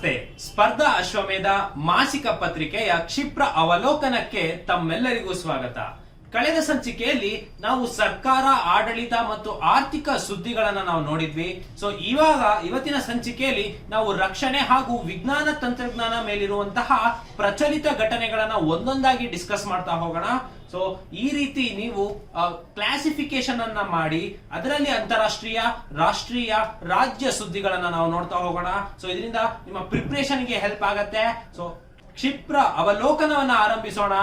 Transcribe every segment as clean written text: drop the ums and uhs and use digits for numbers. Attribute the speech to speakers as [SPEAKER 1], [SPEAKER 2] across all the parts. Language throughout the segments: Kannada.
[SPEAKER 1] ನಮಸ್ತೆ. ಸ್ಪರ್ಧಾ ಅಶ್ವಮೇಧ ಮಾಸಿಕ ಪತ್ರಿಕೆಯ ಕ್ಷಿಪ್ರ ಅವಲೋಕನಕ್ಕೆ ತಮ್ಮೆಲ್ಲರಿಗೂ ಸ್ವಾಗತ. ಕಳೆದ ಸಂಚಿಕೆಯಲ್ಲಿ ನಾವು ಸರ್ಕಾರ, ಆಡಳಿತ ಮತ್ತು ಆರ್ಥಿಕ ಸುದ್ದಿಗಳನ್ನ ನಾವು ನೋಡಿದ್ವಿ. ಸೊ ಇವತ್ತಿನ ಸಂಚಿಕೆಯಲ್ಲಿ ನಾವು ರಕ್ಷಣೆ ಹಾಗೂ ವಿಜ್ಞಾನ ತಂತ್ರಜ್ಞಾನ ಮೇಲಿರುವಂತಹ ಪ್ರಚಲಿತ ಘಟನೆಗಳನ್ನ ಒಂದೊಂದಾಗಿ ಡಿಸ್ಕಸ್ ಮಾಡ್ತಾ ಹೋಗೋಣ. ಸೊ ಈ ರೀತಿ ನೀವು ಕ್ಲಾಸಿಫಿಕೇಶನ್ ಅನ್ನ ಮಾಡಿ ಅದರಲ್ಲಿ ಅಂತಾರಾಷ್ಟ್ರೀಯ, ರಾಷ್ಟ್ರೀಯ, ರಾಜ್ಯ ಸುದ್ದಿಗಳನ್ನ ನಾವು ನೋಡ್ತಾ ಹೋಗೋಣ. ಸೊ ಇದರಿಂದ ನಿಮ್ಮ ಪ್ರಿಪರೇಷನ್ ಗೆ ಹೆಲ್ಪ್ ಆಗತ್ತೆ. ಸೊ ಕ್ಷಿಪ್ರ ಅವಲೋಕನವನ್ನ ಆರಂಭಿಸೋಣ.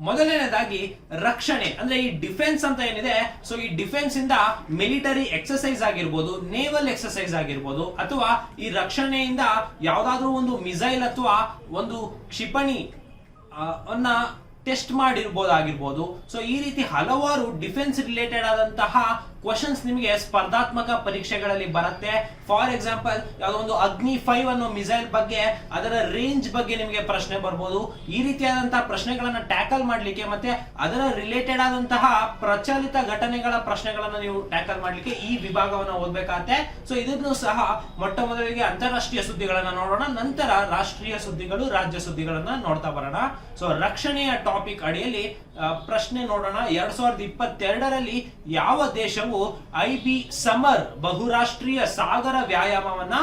[SPEAKER 1] ಮೊದಲನೇದಾಗಿ ರಕ್ಷಣೆ ಅಂದ್ರೆ ಈ ಡಿಫೆನ್ಸ್ ಅಂತ ಏನಿದೆ. ಸೊ ಈ ಡಿಫೆನ್ಸ್ ಇಂದ ಮಿಲಿಟರಿ ಎಕ್ಸರ್ಸೈಸ್ ಆಗಿರ್ಬೋದು, ನೇವಲ್ ಎಕ್ಸರ್ಸೈಸ್ ಆಗಿರ್ಬೋದು, ಅಥವಾ ಈ ರಕ್ಷಣೆಯಿಂದ ಯಾವ್ದಾದ್ರೂ ಒಂದು ಮಿಸೈಲ್ ಅಥವಾ ಒಂದು ಕ್ಷಿಪಣಿ ಅನ್ನ ಟೆಸ್ಟ್ ಮಾಡಿರ್ಬೋದಾಗಿರ್ಬೋದು. ಸೊ ಈ ರೀತಿ ಹಲವಾರು ಡಿಫೆನ್ಸ್ ರಿಲೇಟೆಡ್ ಆದಂತಹ ಕ್ವಶನ್ಸ್ ನಿಮಗೆ ಸ್ಪರ್ಧಾತ್ಮಕ ಪರೀಕ್ಷೆಗಳಲ್ಲಿ ಬರುತ್ತೆ. ಫಾರ್ ಎಕ್ಸಾಂಪಲ್ ಯಾವುದೋ ಒಂದು ಅಗ್ನಿ 5 ಅನ್ನೋ ಮಿಸೈಲ್ ಬಗ್ಗೆ, ಅದರ ರೇಂಜ್ ಬಗ್ಗೆ ನಿಮಗೆ ಪ್ರಶ್ನೆ ಬರ್ಬೋದು. ಈ ರೀತಿಯಾದಂತಹ ಪ್ರಶ್ನೆಗಳನ್ನ ಟ್ಯಾಕಲ್ ಮಾಡ್ಲಿಕ್ಕೆ ಮತ್ತೆ ಅದರ ರಿಲೇಟೆಡ್ ಆದಂತಹ ಪ್ರಚಲಿತ ಘಟನೆಗಳ ಪ್ರಶ್ನೆಗಳನ್ನ ನೀವು ಟ್ಯಾಕಲ್ ಮಾಡ್ಲಿಕ್ಕೆ ಈ ವಿಭಾಗವನ್ನ ಓದ್ಬೇಕಾಗತ್ತೆ. ಸೊ ಇದನ್ನು ಸಹ ಮೊಟ್ಟ ಮೊದಲಿಗೆ ಅಂತಾರಾಷ್ಟ್ರೀಯ ಸುದ್ದಿಗಳನ್ನ ನೋಡೋಣ, ನಂತರ ರಾಷ್ಟ್ರೀಯ ಸುದ್ದಿಗಳು, ರಾಜ್ಯ ಸುದ್ದಿಗಳನ್ನ ನೋಡ್ತಾ ಬರೋಣ. ಸೊ ರಕ್ಷಣೆಯ ಟಾಪಿಕ್ ಅಡಿಯಲ್ಲಿ ಪ್ರಶ್ನೆ ನೋಡೋಣ. 2022ರಲ್ಲಿ ಯಾವ ದೇಶವು ಐಬಿ ಸಮರ್ ಬಹುರಾಷ್ಟ್ರೀಯ ಸಾಗರ ವ್ಯಾಯಾಮವನ್ನ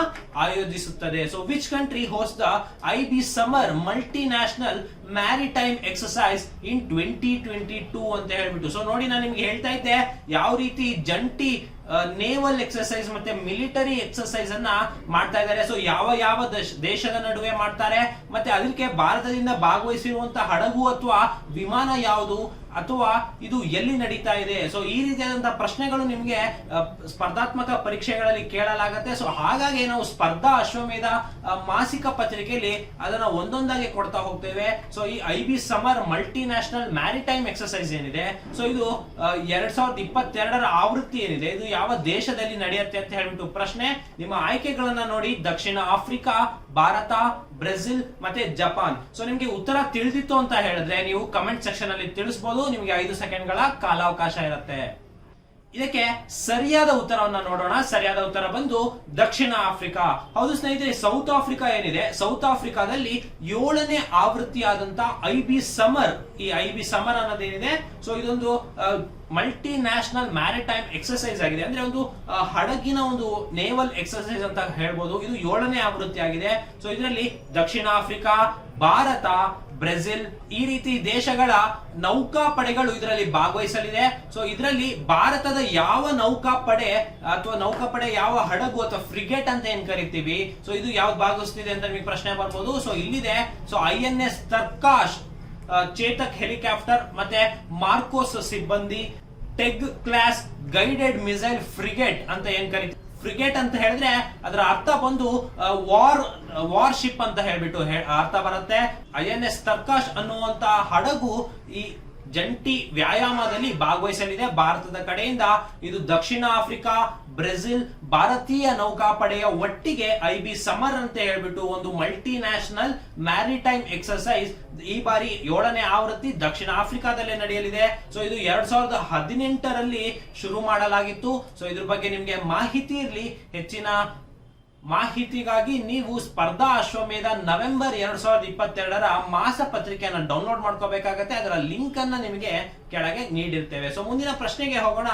[SPEAKER 1] ಆಯೋಜಿಸುತ್ತದೆ? So which country host the IBSAMAR multinational maritime exercise in 2022 ಅಂತ ಹೇಳ್ಬಿಟ್ಟು. ಸೊ ನೋಡಿ, ನಾನು ನಿಮ್ಗೆ ಹೇಳ್ತಾ ಇದ್ದೆ ಯಾವ ರೀತಿ ಜಂಟಿ ನೇವಲ್ ಎಕ್ಸರ್ಸೈಸ್ ಮತ್ತೆ ಮಿಲಿಟರಿ ಎಕ್ಸರ್ಸೈಸ್ ಅನ್ನ ಮಾಡ್ತಾ ಇದ್ದಾರೆ. ಸೊ ಯಾವ ದೇಶದ ನಡುವೆ ಮಾಡ್ತಾರೆ, ಮತ್ತೆ ಅದಕ್ಕೆ ಭಾರತದಿಂದ ಭಾಗವಹಿಸಿರುವಂತಹ ಹಡಗು ಅಥವಾ ವಿಮಾನ ಯಾವುದು, ಅಥವಾ ಇದು ಎಲ್ಲಿ ನಡೀತಾ ಇದೆ. ಸೊ ಈ ರೀತಿಯಾದಂತಹ ಪ್ರಶ್ನೆಗಳು ನಿಮಗೆ ಸ್ಪರ್ಧಾತ್ಮಕ ಪರೀಕ್ಷೆಗಳಲ್ಲಿ ಕೇಳಲಾಗತ್ತೆ. ಸೊ ಹಾಗಾಗಿ ನಾವು ಸ್ಪರ್ಧಾ ಅಶ್ವಮೇಧ ಮಾಸಿಕ ಪತ್ರಿಕೆಯಲ್ಲಿ ಅದನ್ನ ಒಂದೊಂದಾಗಿ ಕೊಡ್ತಾ ಹೋಗ್ತೇವೆ. ಸೊ ಈ IBSAMAR multinational maritime exercise ಏನಿದೆ, ಸೊ ಇದು 2022ರ ಆವೃತ್ತಿ ಏನಿದೆ, ಇದು ಯಾವ ದೇಶದಲ್ಲಿ ನಡೆಯುತ್ತೆ ಅಂತ ಹೇಳ್ಬಿಟ್ಟು ಪ್ರಶ್ನೆ. ನಿಮ್ಮ ಆಯ್ಕೆಗಳನ್ನ ನೋಡಿ: ದಕ್ಷಿಣ ಆಫ್ರಿಕಾ, ಭಾರತ, ಬ್ರೆಜಿಲ್ ಮತ್ತೆ ಜಪಾನ್. ಸೊ ನಿಮ್ಗೆ ಉತ್ತರ ತಿಳಿದಿತ್ತು ಅಂತ ಹೇಳಿದ್ರೆ ನೀವು ಕಮೆಂಟ್ ಸೆಕ್ಷನ್ ಅಲ್ಲಿ ತಿಳಿಸಬಹುದು. ನಿಮಗೆ 5 ಸೆಕೆಂಡ್ಗಳ ಕಾಲಾವಕಾಶ ಇರುತ್ತೆ. ಇದಕ್ಕೆ ಸರಿಯಾದ ಉತ್ತರವನ್ನ ನೋಡೋಣ. ಸರಿಯಾದ ಉತ್ತರ ಬಂದು ದಕ್ಷಿಣ ಆಫ್ರಿಕಾ. ಹೌದು ಸ್ನೇಹಿತರೆ, ಸೌತ್ ಆಫ್ರಿಕಾ ಏನಿದೆ, ಸೌತ್ ಆಫ್ರಿಕಾದಲ್ಲಿ 7ನೇ ಆವೃತ್ತಿಯಾದಂತ ಐಬಿ ಸಮರ್, ಈ ಐಬಿ ಸಮರ್ ಅನ್ನೋದೇನಿದೆ, ಸೊ ಇದೊಂದು ಮಲ್ಟಿ ನ್ಯಾಷನಲ್ ಮ್ಯಾರಿಟೈಮ್ ಎಕ್ಸರ್ಸೈಸ್ ಆಗಿದೆ. ಅಂದ್ರೆ ಒಂದು ಹಡಗಿನ ಒಂದು ನೇವಲ್ ಎಕ್ಸರ್ಸೈಸ್ ಅಂತ ಹೇಳ್ಬೋದು. ಇದು 7ನೇ ಆವೃತ್ತಿ ಆಗಿದೆ. ಸೊ ಇದರಲ್ಲಿ ದಕ್ಷಿಣ ಆಫ್ರಿಕಾ, ಭಾರತ, ಬ್ರೆಜಿಲ್ ಈ ರೀತಿ ದೇಶಗಳ ನೌಕಾಪಡೆಗಳು ಇದರಲ್ಲಿ ಭಾಗವಹಿಸಲಿದೆ. ಸೊ ಇದರಲ್ಲಿ ಭಾರತದ ಯಾವ ನೌಕಾಪಡೆ ಅಥವಾ ನೌಕಾಪಡೆ ಯಾವ ಹಡಗು ಅಥವಾ ಫ್ರಿಗೇಟ್ ಅಂತ ಏನ್ ಕರಿತೀವಿ, ಸೊ ಇದು ಯಾವ್ದು ಭಾಗವಹಿಸ್ತಿದೆ ಅಂತ ನಿಮಗೆ ಪ್ರಶ್ನೆ ಬರ್ಬೋದು. ಸೊ ಇಲ್ಲಿದೆ. ಸೊ INS ತರ್ಕಾಶ್, ಚೇತಕ್ ಹೆಲಿಕಾಪ್ಟರ್ ಮತ್ತೆ ಮಾರ್ಕೋಸ್ ಸಿಬ್ಬಂದಿ, ಟೆಗ್ ಕ್ಲಾಸ್ ಗೈಡೆಡ್ ಮಿಸೈಲ್ ಫ್ರಿಗೇಟ್ ಅಂತ ಏನ್ ಕರಿತೀವಿ. ಫ್ರಿಗೇಟ್ ಅಂತ ಹೇಳಿದ್ರೆ ಅದರ ಅರ್ಥ ಬಂದು ವಾರ್ ಶಿಪ್ ಅಂತ ಹೇಳ್ಬಿಟ್ಟು ಅರ್ಥ ಬರುತ್ತೆ. INS ತರ್ಕಾಶ್ ಅನ್ನುವಂತ ಹಡಗು ಈ ಜಂಟಿ ವ್ಯಾಯಾಮದಲ್ಲಿ ಭಾಗವಹಿಸಲಿದೆ ಭಾರತದ ಕಡೆಯಿಂದ. ಇದು ದಕ್ಷಿಣ ಆಫ್ರಿಕಾ, ಬ್ರೆಜಿಲ್, ಭಾರತೀಯ ನೌಕಾಪಡೆಯ ಒಟ್ಟಿಗೆ ಐಬಿ ಸಮರ್ ಅಂತ ಹೇಳ್ಬಿಟ್ಟು ಒಂದು ಮಲ್ಟಿ ನ್ಯಾಷನಲ್ ಮ್ಯಾರಿಟೈಮ್ ಎಕ್ಸರ್ಸೈಸ್ ಈ ಬಾರಿ 7ನೇ ಆವೃತ್ತಿ ದಕ್ಷಿಣ ಆಫ್ರಿಕಾದಲ್ಲೇ ನಡೆಯಲಿದೆ. ಸೊ ಇದು 2018ರಲ್ಲಿ ಶುರು ಮಾಡಲಾಗಿತ್ತು. ಸೊ ಇದ್ರ ಬಗ್ಗೆ ನಿಮ್ಗೆ ಮಾಹಿತಿ ಇರಲಿ. ಹೆಚ್ಚಿನ ಮಾಹಿತಿಗಾಗಿ ನೀವು ಸ್ಪರ್ಧಾ ಅಶ್ವಮೇಧ ನವೆಂಬರ್ 2022ರ ಮಾಸ ಪತ್ರಿಕೆಯನ್ನ ಡೌನ್ಲೋಡ್ ಮಾಡ್ಕೋಬೇಕಾಗತ್ತೆ. ಅದರ ಲಿಂಕ್ ಅನ್ನ ನಿಮಗೆ ಕೆಳಗೆ ನೀಡಿರ್ತೇವೆ. ಸೊ ಮುಂದಿನ ಪ್ರಶ್ನೆಗೆ ಹೋಗೋಣ.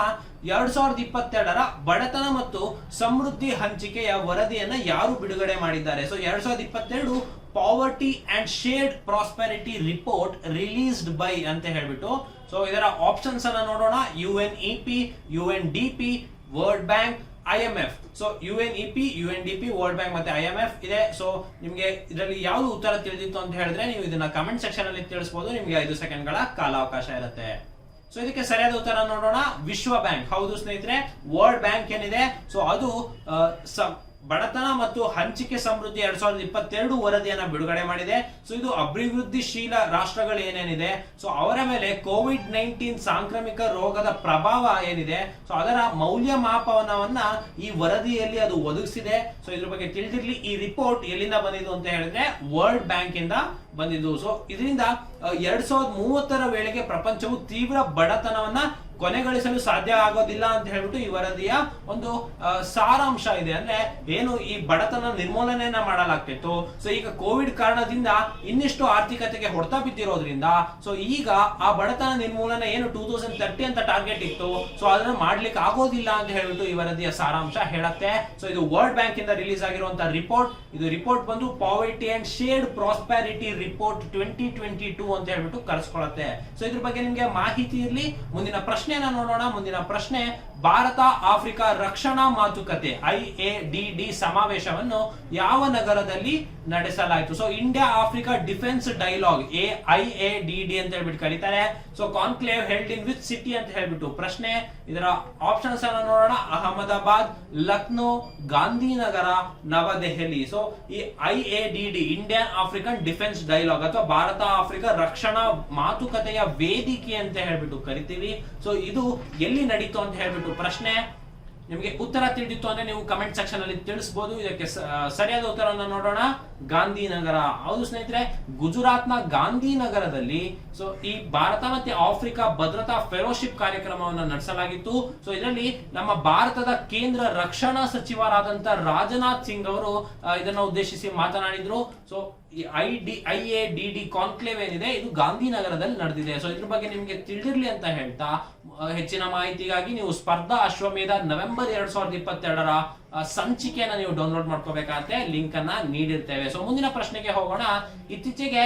[SPEAKER 1] 2022ರ ಬಡತನ ಮತ್ತು ಸಮೃದ್ಧಿ ಹಂಚಿಕೆಯ ವರದಿಯನ್ನ ಯಾರು ಬಿಡುಗಡೆ ಮಾಡಿದ್ದಾರೆ? So 2022 poverty and shared prosperity report released by ಅಂತ ಹೇಳ್ಬಿಟ್ಟು. ಸೊ ಇದರ ಆಪ್ಷನ್ಸ್ ಅನ್ನ ನೋಡೋಣ. UNEP, UNDP, world bank, IMF. So UNEP, UNDP, world bank ಮತ್ತೆ IMF ಇದೆ. ಸೊ ನಿಮ್ಗೆ ಇದರಲ್ಲಿ ಯಾವ್ದು ಉತ್ತರ ತಿಳಿದಿತ್ತು ಅಂತ ಹೇಳಿದ್ರೆ ನೀವು ಇದನ್ನ ಕಮೆಂಟ್ ಸೆಕ್ಷನ್ ಅಲ್ಲಿ ತಿಳಿಸಬಹುದು. ನಿಮ್ಗೆ 5 ಸೆಕೆಂಡ್ಗಳ ಕಾಲಾವಕಾಶ ಇರುತ್ತೆ. ಸೊ ಇದಕ್ಕೆ ಸರಿಯಾದ ಉತ್ತರ ನೋಡೋಣ. ವಿಶ್ವ ಬ್ಯಾಂಕ್. ಹೌದು ಸ್ನೇಹಿತರೆ, ವರ್ಲ್ಡ್ ಬ್ಯಾಂಕ್ ಏನಿದೆ, ಸೊ ಅದು ಬಡತನ ಮತ್ತು ಹಂಚಿಕೆ ಸಮೃದ್ಧಿ 2022 ವರದಿಯನ್ನ ಬಿಡುಗಡೆ ಮಾಡಿದೆ. ಸೊ ಇದು ಅಭಿವೃದ್ಧಿಶೀಲ ರಾಷ್ಟ್ರಗಳು ಏನೇನಿದೆ, ಸೊ ಅವರ ಮೇಲೆ COVID-19 ಸಾಂಕ್ರಾಮಿಕ ರೋಗದ ಪ್ರಭಾವ ಏನಿದೆ, ಸೊ ಅದರ ಮೌಲ್ಯಮಾಪನವನ್ನ ಈ ವರದಿಯಲ್ಲಿ ಅದು ಒದಗಿಸಿದೆ. ಸೊ ಇದ್ರ ಬಗ್ಗೆ ತಿಳಿದಿರ್ಲಿ. ಈ ರಿಪೋರ್ಟ್ ಎಲ್ಲಿಂದ ಬಂದಿದ್ದು ಅಂತ ಹೇಳಿದ್ರೆ ವರ್ಲ್ಡ್ ಬ್ಯಾಂಕ್ ಇಂದ ಬಂದಿದ್ದು. ಸೊ ಇದರಿಂದ 2030ರ ವೇಳೆಗೆ ಪ್ರಪಂಚವು ತೀವ್ರ ಬಡತನವನ್ನ ಕೊನೆಗಳಿಸಲು ಸಾಧ್ಯ ಆಗೋದಿಲ್ಲ ಅಂತ ಹೇಳ್ಬಿಟ್ಟು ಈ ವರದಿಯ ಒಂದು ಸಾರಾಂಶ ಇದೆ. ಅಂದ್ರೆ ಏನು ಈ ಬಡತನ ನಿರ್ಮೂಲನೆಯನ್ನ ಮಾಡಲಾಗ್ತಿತ್ತು. ಸೊ ಈಗ ಕೋವಿಡ್ ಕಾರಣದಿಂದ ಇನ್ನಿಷ್ಟು ಆರ್ಥಿಕತೆಗೆ ಹೊಡೆತ ಬಿದ್ದಿರೋದ್ರಿಂದ ಸೊ ಈಗ ಆ ಬಡತನ ನಿರ್ಮೂಲನೆ ಏನು 2030 ಅಂತ ಟಾರ್ಗೆಟ್ ಇತ್ತು, ಸೊ ಅದನ್ನ ಮಾಡ್ಲಿಕ್ಕೆ ಆಗೋದಿಲ್ಲ ಅಂತ ಹೇಳ್ಬಿಟ್ಟು ಈ ವರದಿಯ ಸಾರಾಂಶ ಹೇಳುತ್ತೆ. ಸೊ ಇದು ವರ್ಲ್ಡ್ ಬ್ಯಾಂಕ್ ಇಂದ ರಿಲೀಸ್ ಆಗಿರುವಂತಹ ರಿಪೋರ್ಟ್. ಇದು ರಿಪೋರ್ಟ್ ಬಂದು poverty and shared prosperity report 2022 ಅಂತ ಹೇಳ್ಬಿಟ್ಟು ಕರೆಸ್ಕೊಳ್ಳುತ್ತೆ. ಸೊ ಇದ್ರ ಬಗ್ಗೆ ನಿಮ್ಗೆ ಮಾಹಿತಿ ಇರ್ಲಿ. ಮುಂದಿನ ಪ್ರಶ್ನೆಯನ್ನ ನೋಡೋಣ. ಮುಂದಿನ ಪ್ರಶ್ನೆ, ಭಾರತ ಆಫ್ರಿಕಾ ರಕ್ಷಣಾ ಮಾತುಕತೆ IADD ಸಮಾವೇಶವನ್ನು ಯಾವ ನಗರದಲ್ಲಿ ನಡೆಸಲಾಯಿತು? So India Africa defence dialogue IADD ಅಂತ ಹೇಳ್ಬಿಟ್ಟು ಕರೀತಾರೆ. So conclave held in which city ಅಂತ ಹೇಳ್ಬಿಟ್ಟು ಪ್ರಶ್ನೆ. ಇದರ ಆಪ್ಷನ್ಸ್ ಅನ್ನು ನೋಡೋಣ. ಅಹಮದಾಬಾದ್, ಲಕ್ನೋ, ಗಾಂಧಿನಗರ, ನವದೆಹಲಿ. ಸೊ ಈ IADD Indian African defence dialogue ಅಥವಾ ಭಾರತ ಆಫ್ರಿಕಾ ರಕ್ಷಣಾ ಮಾತುಕತೆಯ ವೇದಿಕೆ ಅಂತ ಹೇಳ್ಬಿಟ್ಟು ಕರಿತೀವಿ. ಸೊ ಇದು ಎಲ್ಲಿ ನಡೀತು ಅಂತ ಹೇಳ್ಬಿಟ್ಟು ಪ್ರಶ್ನೆ. ನಿಮಗೆ ಉತ್ತರ ತಿಳಿದಿತ್ತು ಅಂದ್ರೆ ನೀವು ಕಮೆಂಟ್ ಸೆಕ್ಷನ್ ಅಲ್ಲಿ ತಿಳಿಸಬಹುದು. ಇದಕ್ಕೆ ಸರಿಯಾದ ಉತ್ತರವನ್ನು ನೋಡೋಣ. ಗಾಂಧಿನಗರ. ಹೌದು ಸ್ನೇಹಿತರೆ, ಗುಜರಾತ್ ನ ಗಾಂಧಿನಗರದಲ್ಲಿ ಸೊ ಈ ಭಾರತ ಮತ್ತೆ ಆಫ್ರಿಕಾ ಭದ್ರತಾ ಫೆಲೋಶಿಪ್ ಕಾರ್ಯಕ್ರಮವನ್ನು ನಡೆಸಲಾಗಿತ್ತು. ಸೊ ಇದರಲ್ಲಿ ನಮ್ಮ ಭಾರತದ ಕೇಂದ್ರ ರಕ್ಷಣಾ ಸಚಿವರಾದಂತ ರಾಜನಾಥ್ ಸಿಂಗ್ ಅವರು ಇದನ್ನ ಉದ್ದೇಶಿಸಿ ಮಾತನಾಡಿದ್ರು. ಸೊ ಈ IADD ಕಾನ್ಕ್ಲೇವ್ ಏನಿದೆ ಇದು ಗಾಂಧಿನಗರದಲ್ಲಿ ನಡೆದಿದೆ. ಸೊ ಇದ್ರ ಬಗ್ಗೆ ನಿಮ್ಗೆ ತಿಳಿದಿರ್ಲಿ ಅಂತ ಹೇಳ್ತಾ ಹೆಚ್ಚಿನ ಮಾಹಿತಿಗಾಗಿ ನೀವು ಸ್ಪರ್ಧಾ ಅಶ್ವಮೇಧ ನವೆಂಬರ್ 2022ರ ಸಂಚಿಕೆಯನ್ನ ನೀವು ಡೌನ್ಲೋಡ್ ಮಾಡ್ಕೋಬೇಕಾಗತ್ತೆ. ಲಿಂಕ್ ಅನ್ನ ನೀಡಿರ್ತೇವೆ. ಸೊ ಮುಂದಿನ ಪ್ರಶ್ನೆಗೆ ಹೋಗೋಣ. ಇತ್ತೀಚೆಗೆ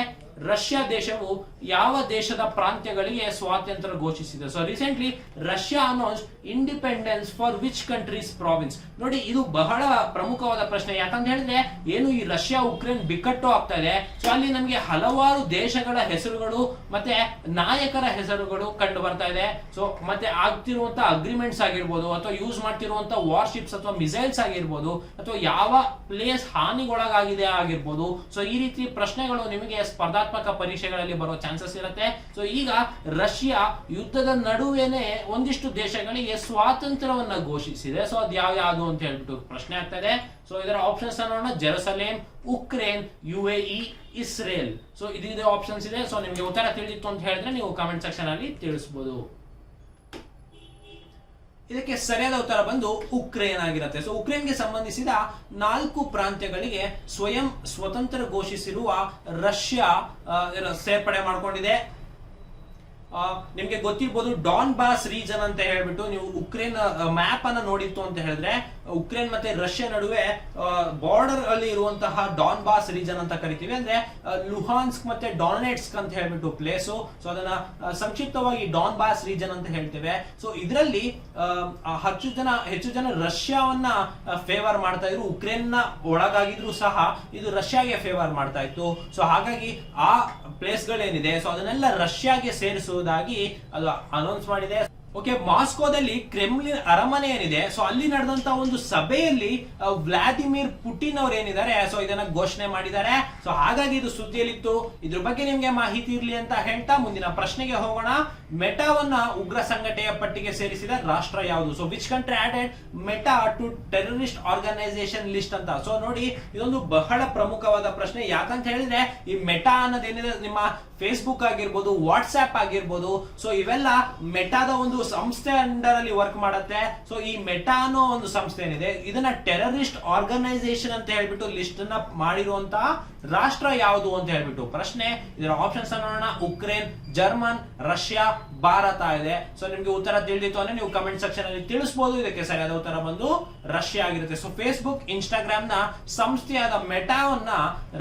[SPEAKER 1] ರಷ್ಯಾ ದೇಶವು ಯಾವ ದೇಶದ ಪ್ರಾಂತ್ಯಗಳಿಗೆ ಸ್ವಾತಂತ್ರ್ಯ ಘೋಷಿಸಿದೆ? So recently Russia announce independence for which countries province. ನೋಡಿ, ಇದು ಬಹಳ ಪ್ರಮುಖವಾದ ಪ್ರಶ್ನೆ. ಯಾಕಂತ ಹೇಳಿದ್ರೆ ಏನು ಈ ರಷ್ಯಾ ಉಕ್ರೇನ್ ಬಿಕ್ಕಟ್ಟು ಆಗ್ತಾ ಇದೆ. ಸೊ ಅಲ್ಲಿ ನಮಗೆ ಹಲವಾರು ದೇಶಗಳ ಹೆಸರುಗಳು ಮತ್ತೆ ನಾಯಕರ ಹೆಸರುಗಳು ಕಂಡು ಬರ್ತಾ ಇದೆ. ಸೊ ಮತ್ತೆ ಆಗ್ತಿರುವಂತಹ ಅಗ್ರಿಮೆಂಟ್ಸ್ ಆಗಿರ್ಬೋದು ಅಥವಾ ಯೂಸ್ ಮಾಡ್ತಿರುವಂತಹ ವಾರ್ಶಿಪ್ಸ್ ಅಥವಾ ಮಿಸೈಲ್ಸ್ ಆಗಿರ್ಬೋದು ಅಥವಾ ಯಾವ ಪ್ಲೇಸ್ ಹಾನಿಗೊಳಗಾಗಿದೆ ಆಗಿರ್ಬೋದು. ಸೊ ಈ ರೀತಿ ಪ್ರಶ್ನೆಗಳು ನಿಮಗೆ ಸ್ಪರ್ಧಾತ್ಮಕ ಪರೀಕ್ಷೆಗಳಲ್ಲಿ ಬರೋ ಚಾನ್ಸಸ್ ಇರುತ್ತೆ. ಸೊ ಈಗ ರಷ್ಯಾ ಯುದ್ಧದ ನಡುವೆನೆ ಒಂದಿಷ್ಟು ದೇಶಗಳಿಗೆ ಸ್ವಾತಂತ್ರ್ಯವನ್ನ ಘೋಷಿಸಿದೆ. ಸೊ ಅದು ಯಾವ್ದು ಅಂತ ಹೇಳ್ಬಿಟ್ಟು ಪ್ರಶ್ನೆ ಆಗ್ತಾ ಇದೆ. ಸೊ ಇದರ ಆಪ್ಷನ್ಸ್ ನೋಡೋಣ. Jerusalem, Ukraine, UAE, Israel. So ಇದು ಆಪ್ಷನ್ಸ್ ಇದೆ. ಸೊ ನಿಮಗೆ ಉತ್ತರ ತಿಳಿದಿತ್ತು ಅಂತ ಹೇಳಿದ್ರೆ ನೀವು ಕಮೆಂಟ್ ಸೆಕ್ಷನ್ ಅಲ್ಲಿ ತಿಳಿಸಬಹುದು. ಇದಕ್ಕೆ ಸರಿಯಾದ ಉತ್ತರ ಬಂದು ಉಕ್ರೇನ್ ಆಗಿರುತ್ತೆ. ಸೊ ಉಕ್ರೇನ್ಗೆ ಸಂಬಂಧಿಸಿದ 4 ಪ್ರಾಂತ್ಯಗಳಿಗೆ ಸ್ವಯಂ ಸ್ವತಂತ್ರ ಘೋಷಿಸಿರುವ ರಷ್ಯಾ ಸೇರ್ಪಡೆ ಮಾಡಿಕೊಂಡಿದೆ. ನಿಮ್ಗೆ ಗೊತ್ತಿರ್ಬೋದು ಡಾನ್ ಬಾಸ್ ರೀಜನ್ ಅಂತ ಹೇಳ್ಬಿಟ್ಟು ನೀವು ಉಕ್ರೇನ್ ಮ್ಯಾಪ್ ಅನ್ನ ನೋಡಿತ್ತು ಅಂತ ಹೇಳಿದ್ರೆ ಉಕ್ರೇನ್ ಮತ್ತೆ ರಷ್ಯಾ ನಡುವೆ ಬಾರ್ಡರ್ ಅಲ್ಲಿ ಇರುವಂತಹ ಡಾನ್ ಬಾಸ್ ರೀಜನ್ ಅಂತ ಕರಿತೀವಿ. ಅಂದ್ರೆ ಲುಹಾನ್ಸ್ಕ್ ಮತ್ತೆ ಡಾನೆಟ್ಸ್ಕ್ ಅಂತ ಹೇಳ್ಬಿಟ್ಟು ಪ್ಲೇಸು. ಸೊ ಅದನ್ನ ಸಂಕ್ಷಿಪ್ತವಾಗಿ ಡಾನ್ ಬಾಸ್ ರೀಜನ್ ಅಂತ ಹೇಳ್ತೇವೆ. ಸೊ ಇದರಲ್ಲಿ ಹೆಚ್ಚು ಜನ ರಷ್ಯಾವನ್ನ ಫೇವರ್ ಮಾಡ್ತಾ ಇದ್ರು. ಉಕ್ರೇನ್ ನ ಒಳಗಾಗಿದ್ರು ಸಹ ಇದು ರಷ್ಯಾಗೆ ಫೇವರ್ ಮಾಡ್ತಾ ಇತ್ತು. ಸೊ ಹಾಗಾಗಿ ಆ ಪ್ಲೇಸ್ ಗಳೇನಿದೆ ಸೊ ಅದನ್ನೆಲ್ಲ ರಷ್ಯಾಗೆ ಸೇರಿಸುವುದಾಗಿ ಅದು ಅನೌನ್ಸ್ ಮಾಡಿದೆ. ಓಕೆ, ಮಾಸ್ಕೋದಲ್ಲಿ ಕ್ರೆಮ್ಲಿನ್ ಅರಮನೆ ಏನಿದೆ ಸೊ ಅಲ್ಲಿ ನಡೆದಂತ ಒಂದು ಸಭೆಯಲ್ಲಿ ವ್ಲಾದಿಮಿರ್ ಪುಟಿನ್ ಅವರು ಏನಿದ್ದಾರೆ ಸೊ ಇದನ್ನ ಘೋಷಣೆ ಮಾಡಿದ್ದಾರೆ. ಸೊ ಹಾಗಾಗಿ ಇದು ಸುದ್ದಿಯಲ್ಲಿತ್ತು. ಇದ್ರ ಬಗ್ಗೆ ನಿಮ್ಗೆ ಮಾಹಿತಿ ಇರ್ಲಿ ಅಂತ ಹೇಳ್ತಾ ಮುಂದಿನ ಪ್ರಶ್ನೆಗೆ ಹೋಗೋಣ. ಮೆಟಾವನ್ನ ಉಗ್ರ ಸಂಘಟನೆಯ ಪಟ್ಟಿಗೆ ಸೇರಿಸಿದ ರಾಷ್ಟ್ರ ಯಾವುದು? So which country added Meta to terrorist organisation list ಅಂತ. ಸೊ ನೋಡಿ, ಇದೊಂದು ಬಹಳ ಪ್ರಮುಖವಾದ ಪ್ರಶ್ನೆ. ಯಾಕಂತ ಹೇಳಿದ್ರೆ ಈ ಮೆಟಾ ಅನ್ನೋದೇನಿದೆ ನಿಮ್ಮ ಫೇಸ್ಬುಕ್ ಆಗಿರ್ಬೋದು, ವಾಟ್ಸ್ಆಪ್ ಆಗಿರ್ಬೋದು, ಸೊ ಇವೆಲ್ಲ ಮೆಟಾದ ಒಂದು ಸಂಸ್ಥೆ ಅಂಡರ್ ಅಲ್ಲಿ ವರ್ಕ್ ಮಾಡುತ್ತೆ. ಸೊ ಈ ಮೆಟಾ ಅನ್ನೋ ಒಂದು ಸಂಸ್ಥೆ ಏನಿದೆ ಇದನ್ನ ಟೆರರಿಸ್ಟ್ ಆರ್ಗನೈಸೇಷನ್ ಅಂತ ಹೇಳ್ಬಿಟ್ಟು ಲಿಸ್ಟ್ ಅನ್ನ ಮಾಡಿರುವಂತಹ ರಾಷ್ಟ್ರ ಯಾವುದು ಅಂತ ಹೇಳ್ಬಿಟ್ಟು ಪ್ರಶ್ನೆ. ಇದರ ಆಪ್ಷನ್ಸ್ ನೋಡೋಣ. ಉಕ್ರೇನ್, ಜರ್ಮನ್, ರಷ್ಯಾ, ಭಾರತ ಇದೆ. ಸೊ ನಿಮ್ಗೆ ಉತ್ತರ ತಿಳಿದಿತ್ತು ಅಂದ್ರೆ ನೀವು ಕಮೆಂಟ್ ಸೆಕ್ಷನ್ ಅಲ್ಲಿ ತಿಳಿಸಬಹುದು. ಇದಕ್ಕೆ ಸರಿಯಾದ ಉತ್ತರ ಬಂದು ರಷ್ಯಾ ಆಗಿರುತ್ತೆ. ಸೊ ಫೇಸ್ಬುಕ್, ಇನ್ಸ್ಟಾಗ್ರಾಮ್ ನ ಸಂಸ್ಥೆಯಾದ ಮೆಟಾವನ್ನ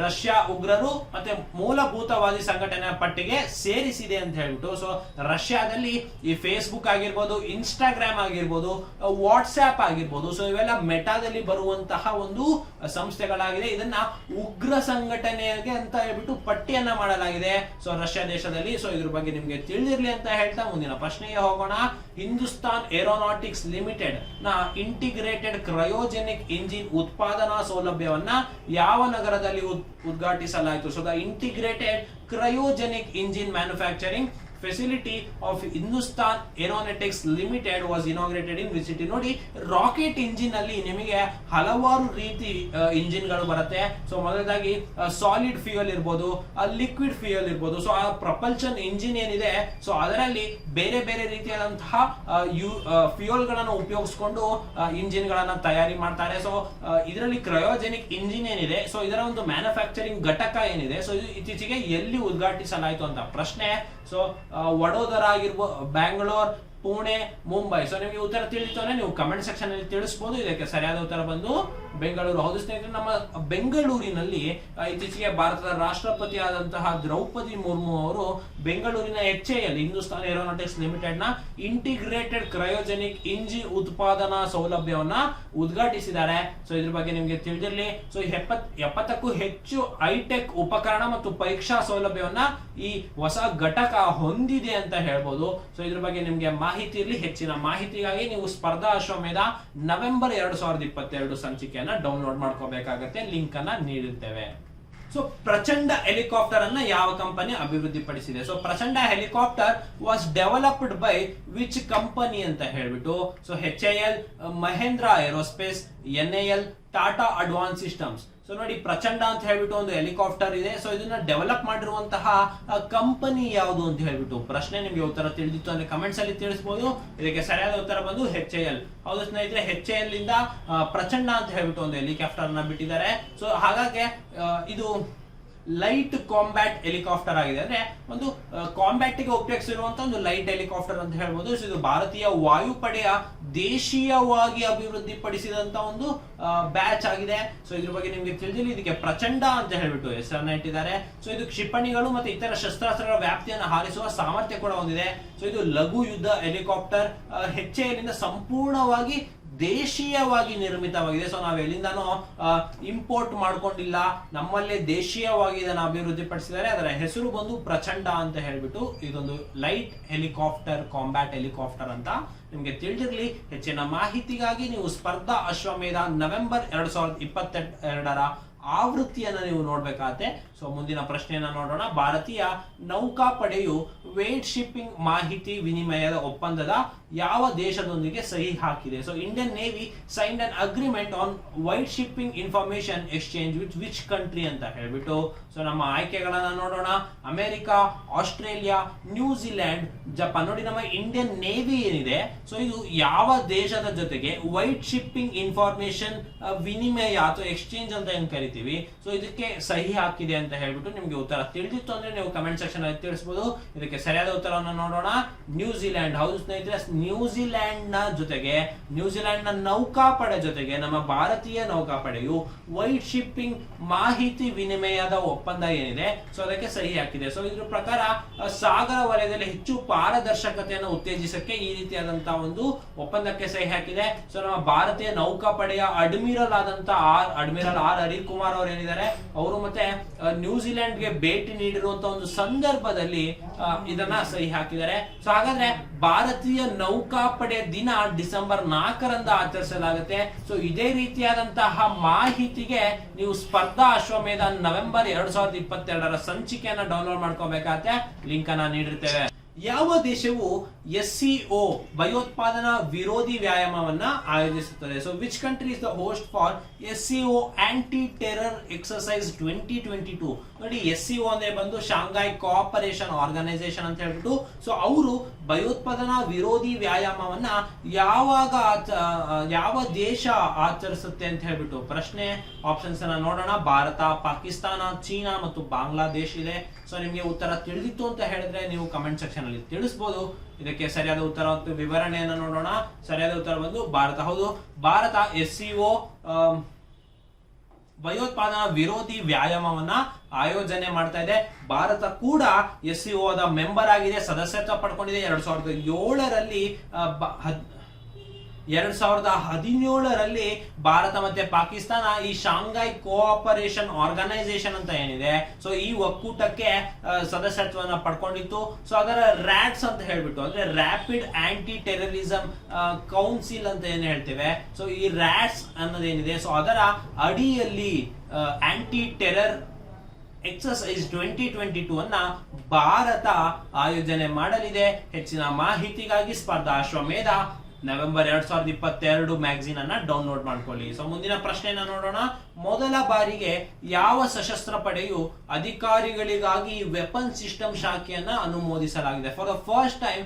[SPEAKER 1] ರಷ್ಯಾ ಉಗ್ರರು ಮತ್ತೆ ಮೂಲಭೂತವಾದಿ ಸಂಘಟನೆ ಪಟ್ಟಿಗೆ ಸೇರಿಸಿದೆ ಅಂತ ಹೇಳ್ಬಿಟ್ಟು. ಸೊ ರಷ್ಯಾದಲ್ಲಿ ಈ ಫೇಸ್ಬುಕ್ ಆಗಿರ್ಬೋದು, ಇನ್ಸ್ಟಾಗ್ರಾಮ್ ಆಗಿರ್ಬೋದು, ವಾಟ್ಸ್ಆಪ್ ಆಗಿರ್ಬೋದು, ಸೊ ಇವೆಲ್ಲ ಮೆಟಾದಲ್ಲಿ ಬರುವಂತಹ ಒಂದು ಸಂಸ್ಥೆಗಳಾಗಿದೆ. ಇದನ್ನ ಉಗ್ರ ಸಂಘಟನೆಗೆ ಅಂತ ಹೇಳ್ಬಿಟ್ಟು ಪಟ್ಟಿಯನ್ನ ಮಾಡಲಾಗಿದೆ ಸೊ ರಷ್ಯಾ ದೇಶದಲ್ಲಿ. ಸೊ ಇದ್ರ ಬಗ್ಗೆ ನಿಮ್ಗೆ ತಿಳಿದಿರ್ಲಿ ಅಂತ ಹೇಳ್ತಾ ಮುಂದಿನ ಪ್ರಶ್ನೆಗೆ ಹೋಗೋಣ. ಹಿಂದೂಸ್ತಾನ್ ಏರೋನಾಟಿಕ್ಸ್ ಲಿಮಿಟೆಡ್ ನ ಇಂಟಿಗ್ರೇಟೆಡ್ ಕ್ರಯೋಜೆನಿಕ್ ಇಂಜಿನ್ ಉತ್ಪಾದನಾ ಸೌಲಭ್ಯವನ್ನ ಯಾವ ನಗರದಲ್ಲಿ ಉದ್ಘಾಟಿಸಲಾಯಿತು? So the integrated cryogenic engine manufacturing facility of Hindustan aeronautics limited was inaugurated in which city. ನೋಡಿ, ರಾಕೆಟ್ ಇಂಜಿನ್ ಅಲ್ಲಿ ನಿಮಗೆ ಹಲವಾರು ರೀತಿ ಇಂಜಿನ್ ಗಳು ಬರುತ್ತೆ. ಸೊ ಮೊದಲದಾಗಿ ಸಾಲಿಡ್ ಫ್ಯೂಯಲ್ ಇರ್ಬೋದು, ಲಿಕ್ವಿಡ್ ಫ್ಯೂಯಲ್ ಇರ್ಬೋದು. ಸೊ ಆ ಪ್ರಪಲ್ಷನ್ ಇಂಜಿನ್ ಏನಿದೆ, ಸೊ ಅದರಲ್ಲಿ ಬೇರೆ ಬೇರೆ ರೀತಿಯಾದಂತಹ ಫ್ಯೂಯಲ್ ಗಳನ್ನು ಉಪಯೋಗಿಸಿಕೊಂಡು ಇಂಜಿನ್ ಗಳನ್ನ ತಯಾರಿ ಮಾಡ್ತಾರೆ. ಸೊ ಇದರಲ್ಲಿ ಕ್ರಯೋಜೆನಿಕ್ ಇಂಜಿನ್ ಏನಿದೆ, ಸೊ ಇದರ ಒಂದು ಮ್ಯಾನುಫ್ಯಾಕ್ಚರಿಂಗ್ ಘಟಕ ಏನಿದೆ, ಸೊ ಇದು ಇತ್ತೀಚೆಗೆ ಎಲ್ಲಿ ಉದ್ಘಾಟಿಸಲಾಯಿತು ಅಂತ ಪ್ರಶ್ನೆ. ಸೊ ವಡೋದರ ಆಗಿರ್ಬೋದು, ಬ್ಯಾಂಗ್ಳೂರ್, ಪುಣೆ, ಮುಂಬೈ. ಸೊ ನಿಮಗೆ ಉತ್ತರ ತಿಳಿತು ನೀವು ಕಮೆಂಟ್ ಸೆಕ್ಷನ್ ಅಲ್ಲಿ ತಿಳಿಸಬಹುದು. ಇದಕ್ಕೆ ಸರಿಯಾದ ಉತ್ತರ ಬಂದು ಬೆಂಗಳೂರು. ಹೌದು ಸ್ನೇಹಿತರೆ, ನಮ್ಮ ಬೆಂಗಳೂರಿನಲ್ಲಿ ಇತ್ತೀಚೆಗೆ ಭಾರತದ ರಾಷ್ಟ್ರಪತಿ ಆದಂತಹ ದ್ರೌಪದಿ ಮುರ್ಮು ಅವರು ಬೆಂಗಳೂರಿನ HAL ಹಿಂದೂಸ್ತಾನ್ ಏರೋನಾಟಿಕ್ಸ್ ಲಿಮಿಟೆಡ್ ನ ಇಂಟಿಗ್ರೇಟೆಡ್ ಕ್ರಯೋಜೆನಿಕ್ ಇಂಜಿನ್ ಉತ್ಪಾದನಾ ಸೌಲಭ್ಯವನ್ನ ಉದ್ಘಾಟಿಸಿದ್ದಾರೆ. ಸೊ ಇದ್ರ ಬಗ್ಗೆ ನಿಮಗೆ ತಿಳಿದಿರಲಿ. ಸೊ 70ಕ್ಕೂ ಹೆಚ್ಚು ಹೈಟೆಕ್ ಉಪಕರಣ ಮತ್ತು ಪರೀಕ್ಷಾ ಸೌಲಭ್ಯವನ್ನ ಈ ಹೊಸ ಘಟಕ ಹೊಂದಿದೆ ಅಂತ ಹೇಳ್ಬೋದು. ಸೊ ಇದ್ರ ಬಗ್ಗೆ ನಿಮ್ಗೆ ಮಾಹಿತಿ ಇರಲಿ. ಹೆಚ್ಚಿನ ಮಾಹಿತಿಗಾಗಿ ನೀವು ಸ್ಪರ್ಧಾ ಅಶ್ವಮೇಧ ನವೆಂಬರ್ 2022 ಸಂಚಿಕೆಯನ್ನ ಡೌನ್ಲೋಡ್ ಮಾಡ್ಕೋಬೇಕಾಗತ್ತೆ. ಲಿಂಕ್ ಅನ್ನ ನೀಡುತ್ತೇವೆ. ಸೊ ಪ್ರಚಂಡ ಹೆಲಿಕಾಪ್ಟರ್ ಅನ್ನ ಯಾವ ಕಂಪನಿ ಅಭಿವೃದ್ಧಿಪಡಿಸಿದೆ? So Prachand helicopter was developed by which company ಅಂತ ಹೇಳ್ಬಿಟ್ಟು, so HAL, Mahindra aerospace, NAL, Tata advance systems. So ನೋಡಿ, ಪ್ರಚಂಡ ಅಂತ ಹೇಳ್ಬಿಟ್ಟು ಒಂದು ಹೆಲಿಕಾಪ್ಟರ್ ಇದೆ. ಸೊ ಇದನ್ನ ಡೆವಲಪ್ ಮಾಡಿರುವಂತಹ ಕಂಪನಿ ಯಾವುದು ಅಂತ ಹೇಳ್ಬಿಟ್ಟು ಪ್ರಶ್ನೆ. ನಿಮಗೆ ಉತ್ತರ ತಿಳಿದಿತ್ತು ಅಂದ್ರೆ ಕಮೆಂಟ್ಸ್ ಅಲ್ಲಿ ತಿಳಿಸಬಹುದು. ಇದಕ್ಕೆ ಸರಿಯಾದ ಉತ್ತರ ಬಂದು HAL. ಹೌದು ಸ್ನೇಹಿತರೆ, HAL ಇಂದ ಪ್ರಚಂಡ ಅಂತ ಹೇಳ್ಬಿಟ್ಟು ಒಂದು ಹೆಲಿಕಾಪ್ಟರ್ ನ ಬಿಟ್ಟಿದ್ದಾರೆ. ಸೊ ಹಾಗಾಗಿ ಇದು ಲೈಟ್ ಕಾಂಬ್ಯಾಟ್ ಹೆಲಿಕಾಪ್ಟರ್ ಆಗಿದೆ. ಅಂದ್ರೆ ಒಂದು ಕಾಂಬ್ಯಾಟ್ ಗೆ ಉಪಯೋಗಿಸಿರುವಂತಹ ಒಂದು ಲೈಟ್ ಹೆಲಿಕಾಪ್ಟರ್ ಅಂತ ಹೇಳ್ಬೋದು. ಸೊ ಇದು ಭಾರತೀಯ ವಾಯುಪಡೆಯ ದೇಶೀಯವಾಗಿ ಅಭಿವೃದ್ಧಿಪಡಿಸಿದಂತ ಒಂದು ಬ್ಯಾಚ್ ಆಗಿದೆ. ಸೊ ಇದ್ರ ಬಗ್ಗೆ ನಿಮ್ಗೆ ತಿಳಿದಿಲ್ಲ. ಇದಕ್ಕೆ ಪ್ರಚಂಡ ಅಂತ ಹೇಳ್ಬಿಟ್ಟು ಹೆಸರನ್ನ ಇಟ್ಟಿದ್ದಾರೆ. ಸೊ ಇದು ಕ್ಷಿಪಣಿಗಳು ಮತ್ತೆ ಇತರ ಶಸ್ತ್ರಾಸ್ತ್ರಗಳ ವ್ಯಾಪ್ತಿಯನ್ನು ಹಾರಿಸುವ ಸಾಮರ್ಥ್ಯ ಕೂಡ ಹೊಂದಿದೆ. ಸೊ ಇದು ಲಘು ಯುದ್ಧ ಹೆಲಿಕಾಪ್ಟರ್. HAL ಇಂದ ಸಂಪೂರ್ಣವಾಗಿ ದೇಶೀಯವಾಗಿ ನಿರ್ಮಿತವಾಗಿದೆ. ಸೊ ನಾವು ಎಲ್ಲಿಂದಾನೋ ಇಂಪೋರ್ಟ್ ಮಾಡ್ಕೊಂಡಿಲ್ಲ, ನಮ್ಮಲ್ಲೇ ದೇಶೀಯವಾಗಿ ಇದನ್ನು ಅಭಿವೃದ್ಧಿ ಪಡಿಸಿದ್ದಾರೆ. ಅದರ ಹೆಸರು ಬಂದು ಪ್ರಚಂಡ ಅಂತ ಹೇಳ್ಬಿಟ್ಟು ಇದೊಂದು ಲೈಟ್ ಹೆಲಿಕಾಪ್ಟರ್, ಕಾಂಬ್ಯಾಟ್ ಹೆಲಿಕಾಪ್ಟರ್ ಅಂತ ನಿಮ್ಗೆ ತಿಳಿದಿರಲಿ. ಹೆಚ್ಚಿನ ಮಾಹಿತಿಗಾಗಿ ನೀವು ಸ್ಪರ್ಧಾ ಅಶ್ವಮೇಧ ನವೆಂಬರ್ 2022 ಆವೃತ್ತಿಯನ್ನ ನೀವು ನೋಡ್ಬೇಕಾಗತ್ತೆ. ಸೊ ಮುಂದಿನ ಪ್ರಶ್ನೆಯನ್ನ ನೋಡೋಣ. ಭಾರತೀಯ ನೌಕಾಪಡೆಯು ವೇಟ್ ಶಿಪ್ಪಿಂಗ್ ಮಾಹಿತಿ ವಿನಿಮಯದ ಒಪ್ಪಂದದ ಯಾವ ದೇಶದೊಂದಿಗೆ ಸಹಿ ಹಾಕಿದೆ? So Indian navy signed an agreement on white shipping information exchange with which country ಅಂತ ಹೇಳ್ಬಿಟ್ಟು. ಸೊ ನಮ್ಮ ಆಯ್ಕೆಗಳನ್ನ ನೋಡೋಣ. America, Australia, New Zealand, Japan. ನೋಡಿ, ನಮ್ಮ ಇಂಡಿಯನ್ ನೇವಿ ಏನಿದೆ, ಸೊ ಇದು ಯಾವ ದೇಶದ ಜೊತೆಗೆ ವೈಟ್ ಶಿಪ್ಪಿಂಗ್ ಇನ್ಫಾರ್ಮೇಶನ್ ವಿನಿಮಯ ಅಥವಾ ಎಕ್ಸ್ಚೇಂಜ್ ಅಂತ ಏನ್ ಕರಿತೀವಿ, ಸೊ ಇದಕ್ಕೆ ಸಹಿ ಹಾಕಿದೆ ಅಂತ ಹೇಳ್ಬಿಟ್ಟು ನಿಮ್ಗೆ ಉತ್ತರ ತಿಳಿದಿತ್ತು ಅಂದ್ರೆ ನೀವು ಕಮೆಂಟ್ ಸೆಕ್ಷನ್ ಅಲ್ಲಿ ತಿಳಿಸಬಹುದು. ಇದಕ್ಕೆ ಸರಿಯಾದ ಉತ್ತರವನ್ನು ನೋಡೋಣ. ನ್ಯೂಜಿಲೆಂಡ್. ಹೌದು ಸ್ನೇಹಿತರೆ, ನ್ಯೂಜಿಲೆಂಡ್ ನ ಜೊತೆಗೆ, ನ್ಯೂಜಿಲೆಂಡ್ ನ ನೌಕಾಪಡೆ ಜೊತೆಗೆ ನಮ್ಮ ಭಾರತೀಯ ನೌಕಾಪಡೆಯು ವೈಟ್ ಶಿಪ್ಪಿಂಗ್ ಮಾಹಿತಿ ವಿನಿಮಯದ ಒಪ್ಪಂದ ಏನಿದೆ, ಸೊ ಅದಕ್ಕೆ ಸಹಿ ಹಾಕಿದೆ. ಸೊ ಇದ್ರ ಪ್ರಕಾರ ಸಾಗರ ವಲಯದಲ್ಲಿ ಹೆಚ್ಚು ಪಾರದರ್ಶಕತೆಯನ್ನು ಉತ್ತೇಜಿಸಕ್ಕೆ ಈ ರೀತಿಯಾದಂತಹ ಒಂದು ಒಪ್ಪಂದಕ್ಕೆ ಸಹಿ ಹಾಕಿದೆ. ಸೊ ನಮ್ಮ ಭಾರತೀಯ ನೌಕಾಪಡೆಯ ಅಡ್ಮಿರಲ್ ಆದಂತಹ ಆರ್ ಹರಿಕುಮಾರ್ ಅವರು ಏನಿದ್ದಾರೆ, ಅವರು ಮತ್ತೆ ನ್ಯೂಜಿಲೆಂಡ್ ಗೆ ಭೇಟಿ ನೀಡಿರುವಂತಹ ಒಂದು ಸಂದರ್ಭದಲ್ಲಿ ಇದನ್ನ ಸಹಿ ಹಾಕಿದ್ದಾರೆ. ಸೊ ಹಾಗಾದ್ರೆ ಭಾರತೀಯ ನೌಕಾಪಡೆ ದಿನ ಡಿಸೆಂಬರ್ 4 ಆಚರಿಸಲಾಗುತ್ತೆ. ಸೊ ಇದೇ ರೀತಿಯಾದಂತಹ ಮಾಹಿತಿಗೆ ನೀವು ಸ್ಪರ್ಧಾ ಅಶ್ವಮೇಧ ನವೆಂಬರ್ 2022 ಸಂಚಿಕೆಯನ್ನ ಡೌನ್ಲೋಡ್ ಮಾಡ್ಕೋಬೇಕಾಗತ್ತೆ. ಲಿಂಕ್ ಅನ್ನ ನೀಡಿರ್ತೇವೆ. ಯಾವ ದೇಶವು SCO ಭಯೋತ್ಪಾದನಾ ವಿರೋಧಿ ವ್ಯಾಯಾಮವನ್ನ ಆಯೋಜಿಸುತ್ತದೆ? So which country is the host for SCO anti terror exercise 2022? ನೋಡಿ, SCO ಅಂದ್ರೆ ಬಂದು ಶಾಂಘೈ ಕೋಆಪರೇಷನ್ ಆರ್ಗನೈಸೇಷನ್ ಅಂತ ಹೇಳ್ಬಿಟ್ಟು. ಸೊ ಅವರು ಭಯೋತ್ಪಾದನಾ ವಿರೋಧಿ ವ್ಯಾಯಾಮವನ್ನ ಯಾವ ದೇಶ ಆಚರಿಸುತ್ತೆ ಅಂತ ಹೇಳ್ಬಿಟ್ಟು ಪ್ರಶ್ನೆ. ಆಪ್ಷನ್ಸ್ ಅನ್ನ ನೋಡೋಣ. ಭಾರತ, ಪಾಕಿಸ್ತಾನ, ಚೀನಾ ಮತ್ತು ಬಾಂಗ್ಲಾದೇಶ್ ಇದೆ. ಸೊ ನಿಮ್ಗೆ ಉತ್ತರ ತಿಳಿದಿತ್ತು ಅಂತ ಹೇಳಿದ್ರೆ ನೀವು ಕಮೆಂಟ್ ಸೆಕ್ಷನ್ ಅಲ್ಲಿ ತಿಳಿಸಬಹುದು. ಇದಕ್ಕೆ ಸರಿಯಾದ ಉತ್ತರ ಮತ್ತು ವಿವರಣೆಯನ್ನು ನೋಡೋಣ. ಸರಿಯಾದ ಉತ್ತರ ಬಂದು ಭಾರತ. ಹೌದು, ಭಾರತ SCO ಭಯೋತ್ಪಾದನಾ ವಿರೋಧಿ ವ್ಯಾಯಾಮವನ್ನ ಆಯೋಜನೆ ಮಾಡ್ತಾ ಇದೆ. ಭಾರತ ಕೂಡ SCO ದ ಮೆಂಬರ್ ಆಗಿದೆ, ಸದಸ್ಯತ್ವ ಪಡ್ಕೊಂಡಿದೆ. 2017ರಲ್ಲಿ ಭಾರತ ಮತ್ತೆ ಪಾಕಿಸ್ತಾನ ಈ ಶಾಂಘೈ ಕೋಆಪರೇಷನ್ ಆರ್ಗನೈಸೇಷನ್ ಅಂತ ಏನಿದೆ, ಸೊ ಈ ಒಕ್ಕೂಟಕ್ಕೆ ಸದಸ್ಯತ್ವನ ಪಡ್ಕೊಂಡಿತ್ತು. ಸೊ ಅದರ ರ್ಯಾಟ್ಸ್ ಅಂತ ಹೇಳ್ಬಿಟ್ಟು, ಅಂದ್ರೆ ರ್ಯಾಪಿಡ್ ಆಂಟಿ ಟೆರರಿಸಂ ಕೌನ್ಸಿಲ್ ಅಂತ ಏನ್ ಹೇಳ್ತೇವೆ, ಸೊ ಈ ರ್ಯಾಟ್ಸ್ ಅನ್ನೋದೇನಿದೆ, ಸೊ ಅದರ ಅಡಿಯಲ್ಲಿ ಆಂಟಿ ಟೆರರ್ ಎಕ್ಸರ್ಸೈಸ್ 2022 ಅನ್ನ ಭಾರತ ಆಯೋಜನೆ ಮಾಡಲಿದೆ. ಹೆಚ್ಚಿನ ಮಾಹಿತಿಗಾಗಿ ಸ್ಪರ್ಧಾ ಅಶ್ವಮೇಧ ನವೆಂಬರ್ 2022 ಮ್ಯಾಗಝಿನ್ ಅನ್ನ ಡೌನ್ಲೋಡ್ ಮಾಡ್ಕೊಳ್ಳಿ. ಸೊ ಮುಂದಿನ ಪ್ರಶ್ನೆಯನ್ನ ನೋಡೋಣ. ಮೊದಲ ಬಾರಿಗೆ ಯಾವ ಸಶಸ್ತ್ರ ಪಡೆಯು ಅಧಿಕಾರಿಗಳಿಗಾಗಿ ವೆಪನ್ ಸಿಸ್ಟಮ್ ಶಾಖೆಯನ್ನ ಅನುಮೋದಿಸಲಾಗಿದೆ? For the first time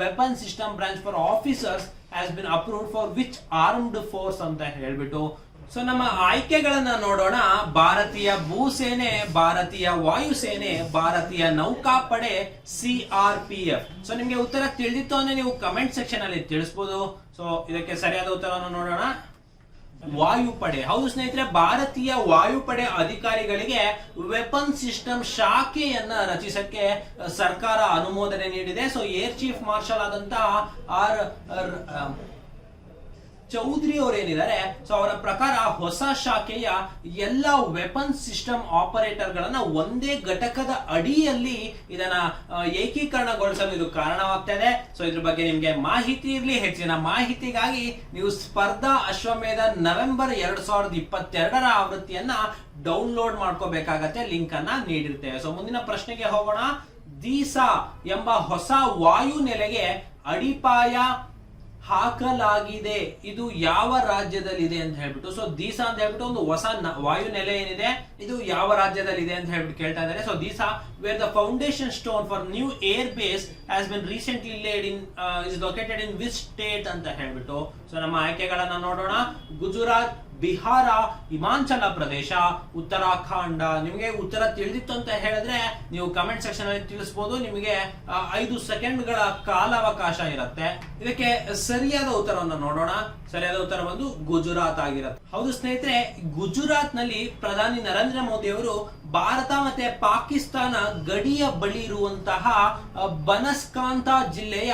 [SPEAKER 1] weapon system branch for officers has been approved for which armed force ಅಂತ ಹೇಳ್ಬಿಟ್ಟು. ಸೊ ನಮ್ಮ ಆಯ್ಕೆಗಳನ್ನ ನೋಡೋಣ. ಭಾರತೀಯ ಭೂಸೇನೆ, ಭಾರತೀಯ ವಾಯುಸೇನೆ, ಭಾರತೀಯ ನೌಕಾಪಡೆ, CRPF. ಸೊ ನಿಮ್ಗೆ ಉತ್ತರ ತಿಳಿದಿತ್ತು ಅಂದ್ರೆ ನೀವು ಕಮೆಂಟ್ ಸೆಕ್ಷನ್ ಅಲ್ಲಿ ತಿಳಿಸಬಹುದು. ಸೊ ಇದಕ್ಕೆ ಸರಿಯಾದ ಉತ್ತರವನ್ನು ನೋಡೋಣ. ವಾಯುಪಡೆ. ಹೌದು ಸ್ನೇಹಿತರೆ, ಭಾರತೀಯ ವಾಯುಪಡೆ ಅಧಿಕಾರಿಗಳಿಗೆ ವೆಪನ್ ಸಿಸ್ಟಮ್ ಶಾಖೆಯನ್ನ ರಚಿಸಕ್ಕೆ ಸರ್ಕಾರ ಅನುಮೋದನೆ ನೀಡಿದೆ. ಸೊ ಏರ್ ಚೀಫ್ ಮಾರ್ಷಲ್ ಆದಂತಹ ಚೌಧರಿ ಅವರು ಏನಿದ್ದಾರೆ, ಸೊ ಅವರ ಪ್ರಕಾರ ಹೊಸ ಶಾಖೆಯ ಎಲ್ಲ ವೆಪನ್ ಸಿಸ್ಟಮ್ ಆಪರೇಟರ್ ಗಳನ್ನ ಒಂದೇ ಘಟಕದ ಅಡಿಯಲ್ಲಿ ಇದನ್ನ ಏಕೀಕರಣಗೊಳಿಸಲು ಇದು ಕಾರಣವಾಗ್ತದೆ. ಸೊ ಇದ್ರ ಬಗ್ಗೆ ನಿಮ್ಗೆ ಮಾಹಿತಿ ಇರಲಿ. ಹೆಚ್ಚಿನ ಮಾಹಿತಿಗಾಗಿ ನೀವು ಸ್ಪರ್ಧಾ ಅಶ್ವಮೇಧ ನವೆಂಬರ್ 2022 ಆವೃತ್ತಿಯನ್ನ ಡೌನ್ಲೋಡ್ ಮಾಡ್ಕೋಬೇಕಾಗತ್ತೆ. ಲಿಂಕ್ ಅನ್ನ ನೀಡಿರ್ತೇವೆ. ಸೊ ಮುಂದಿನ ಪ್ರಶ್ನೆಗೆ ಹೋಗೋಣ. ದೀಸಾ ಎಂಬ ಹೊಸ ವಾಯು ನೆಲೆಗೆ ಅಡಿಪಾಯ ಹಾಕಲಾಗಿದೆ. ಇದು ಯಾವ ರಾಜ್ಯದಲ್ಲಿದೆ ಅಂತ ಹೇಳ್ಬಿಟ್ಟು. ಸೊ ದೀಸಾ ಅಂತ ಹೇಳ್ಬಿಟ್ಟು ಒಂದು ಹೊಸ ವಾಯು ನೆಲೆ ಏನಿದೆ, ಇದು ಯಾವ ರಾಜ್ಯದಲ್ಲಿದೆ ಅಂತ ಹೇಳ್ಬಿಟ್ಟು ಕೇಳ್ತಾ ಇದ್ದಾರೆ. So Deesa where the foundation stone for new air base has been recently laid in is located in which state ಅಂತ ಹೇಳ್ಬಿಟ್ಟು. ಸೊ ನಮ್ಮ ಆಯ್ಕೆಗಳನ್ನ ನೋಡೋಣ. ಗುಜರಾತ್, ಬಿಹಾರ, ಹಿಮಾಚಲ ಪ್ರದೇಶ, ಉತ್ತರಾಖಂಡ. ನಿಮಗೆ ಉತ್ತರ ತಿಳಿದಿತ್ತು ಅಂತ ಹೇಳಿದ್ರೆ ನೀವು ಕಮೆಂಟ್ ಸೆಕ್ಷನ್ ಅಲ್ಲಿ ತಿಳಿಸಬಹುದು. ನಿಮಗೆ 5 ಸೆಕೆಂಡ್ಗಳ ಕಾಲಾವಕಾಶ ಇರುತ್ತೆ. ಇದಕ್ಕೆ ಸರಿಯಾದ ಉತ್ತರವನ್ನು ನೋಡೋಣ. ಸರಿಯಾದ ಉತ್ತರ ಬಂದು ಗುಜರಾತ್ ಆಗಿರುತ್ತೆ. ಹೌದು ಸ್ನೇಹಿತರೆ, ಗುಜರಾತ್ ನಲ್ಲಿ ಪ್ರಧಾನಿ ನರೇಂದ್ರ ಮೋದಿ ಅವರು ಭಾರತ ಮತ್ತೆ ಪಾಕಿಸ್ತಾನ ಗಡಿಯ ಬಳಿ ಇರುವಂತಹ ಬನಸ್ಕಾಂತ ಜಿಲ್ಲೆಯ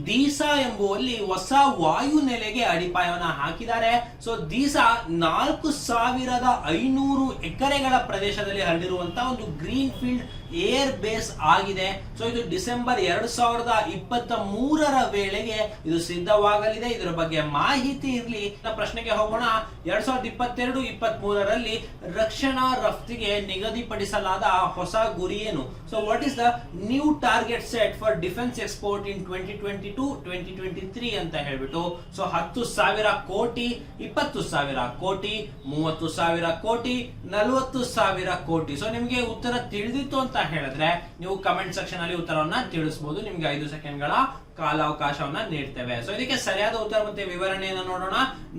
[SPEAKER 1] ದೀಸಾ ಎಂಬುವಲ್ಲಿ ಹೊಸ ವಾಯು ನೆಲೆಗೆ ಅಡಿಪಾಯವನ್ನು ಹಾಕಿದ್ದಾರೆ. ಸೊ ದೀಸಾ 4500 ಎಕರೆಗಳ ಪ್ರದೇಶದಲ್ಲಿ ಹರಡಿರುವಂತಹ ಒಂದು ಗ್ರೀನ್ ಫೀಲ್ಡ್ ಏರ್ ಬೇಸ್ ಆಗಿದೆ. ಸೊ ಇದು ಡಿಸೆಂಬರ್ 2023 ವೇಳೆಗೆ ಇದು ಸಿದ್ಧವಾಗಲಿದೆ. ಇದರ ಬಗ್ಗೆ ಮಾಹಿತಿ ಇರಲಿ. ಪ್ರಶ್ನೆಗೆ ಹೋಗೋಣ. 2022-23 ರಕ್ಷಣಾ ರಫ್ತಿಗೆ ನಿಗದಿಪಡಿಸಲಾದ ಹೊಸ ಗುರಿ ಏನು? So what is the new target set for defence export in 2022-2023 ಅಂತ ಹೇಳ್ಬಿಟ್ಟು. ಸೊ 10,000 ಕೋಟಿ, 20,000 ಕೋಟಿ, 30,000 ಕೋಟಿ, 40,000 ಕೋಟಿ. ಸೊ ನಿಮ್ಗೆ ಉತ್ತರ ತಿಳಿದಿತ್ತು ಅಂತ ಹೇಳಿದ್ರೆ ನೀವು ಕಮೆಂಟ್ ಸೆಕ್ಷನ್ ಅಲ್ಲಿ ಉತ್ತರವನ್ನ ತಿಳಿಸಬಹುದು. ನಿಮ್ಗೆ 5 ಸೆಕೆಂಡ್ಗಳ ಕಾಲಾವಕಾಶವನ್ನ ನೀಡ್ತೇವೆ. ಸೊ ಇದಕ್ಕೆ ಸರಿಯಾದ ಉತ್ತರ ಮತ್ತೆ ವಿವರಣೆಯನ್ನು ನೋಡೋಣ.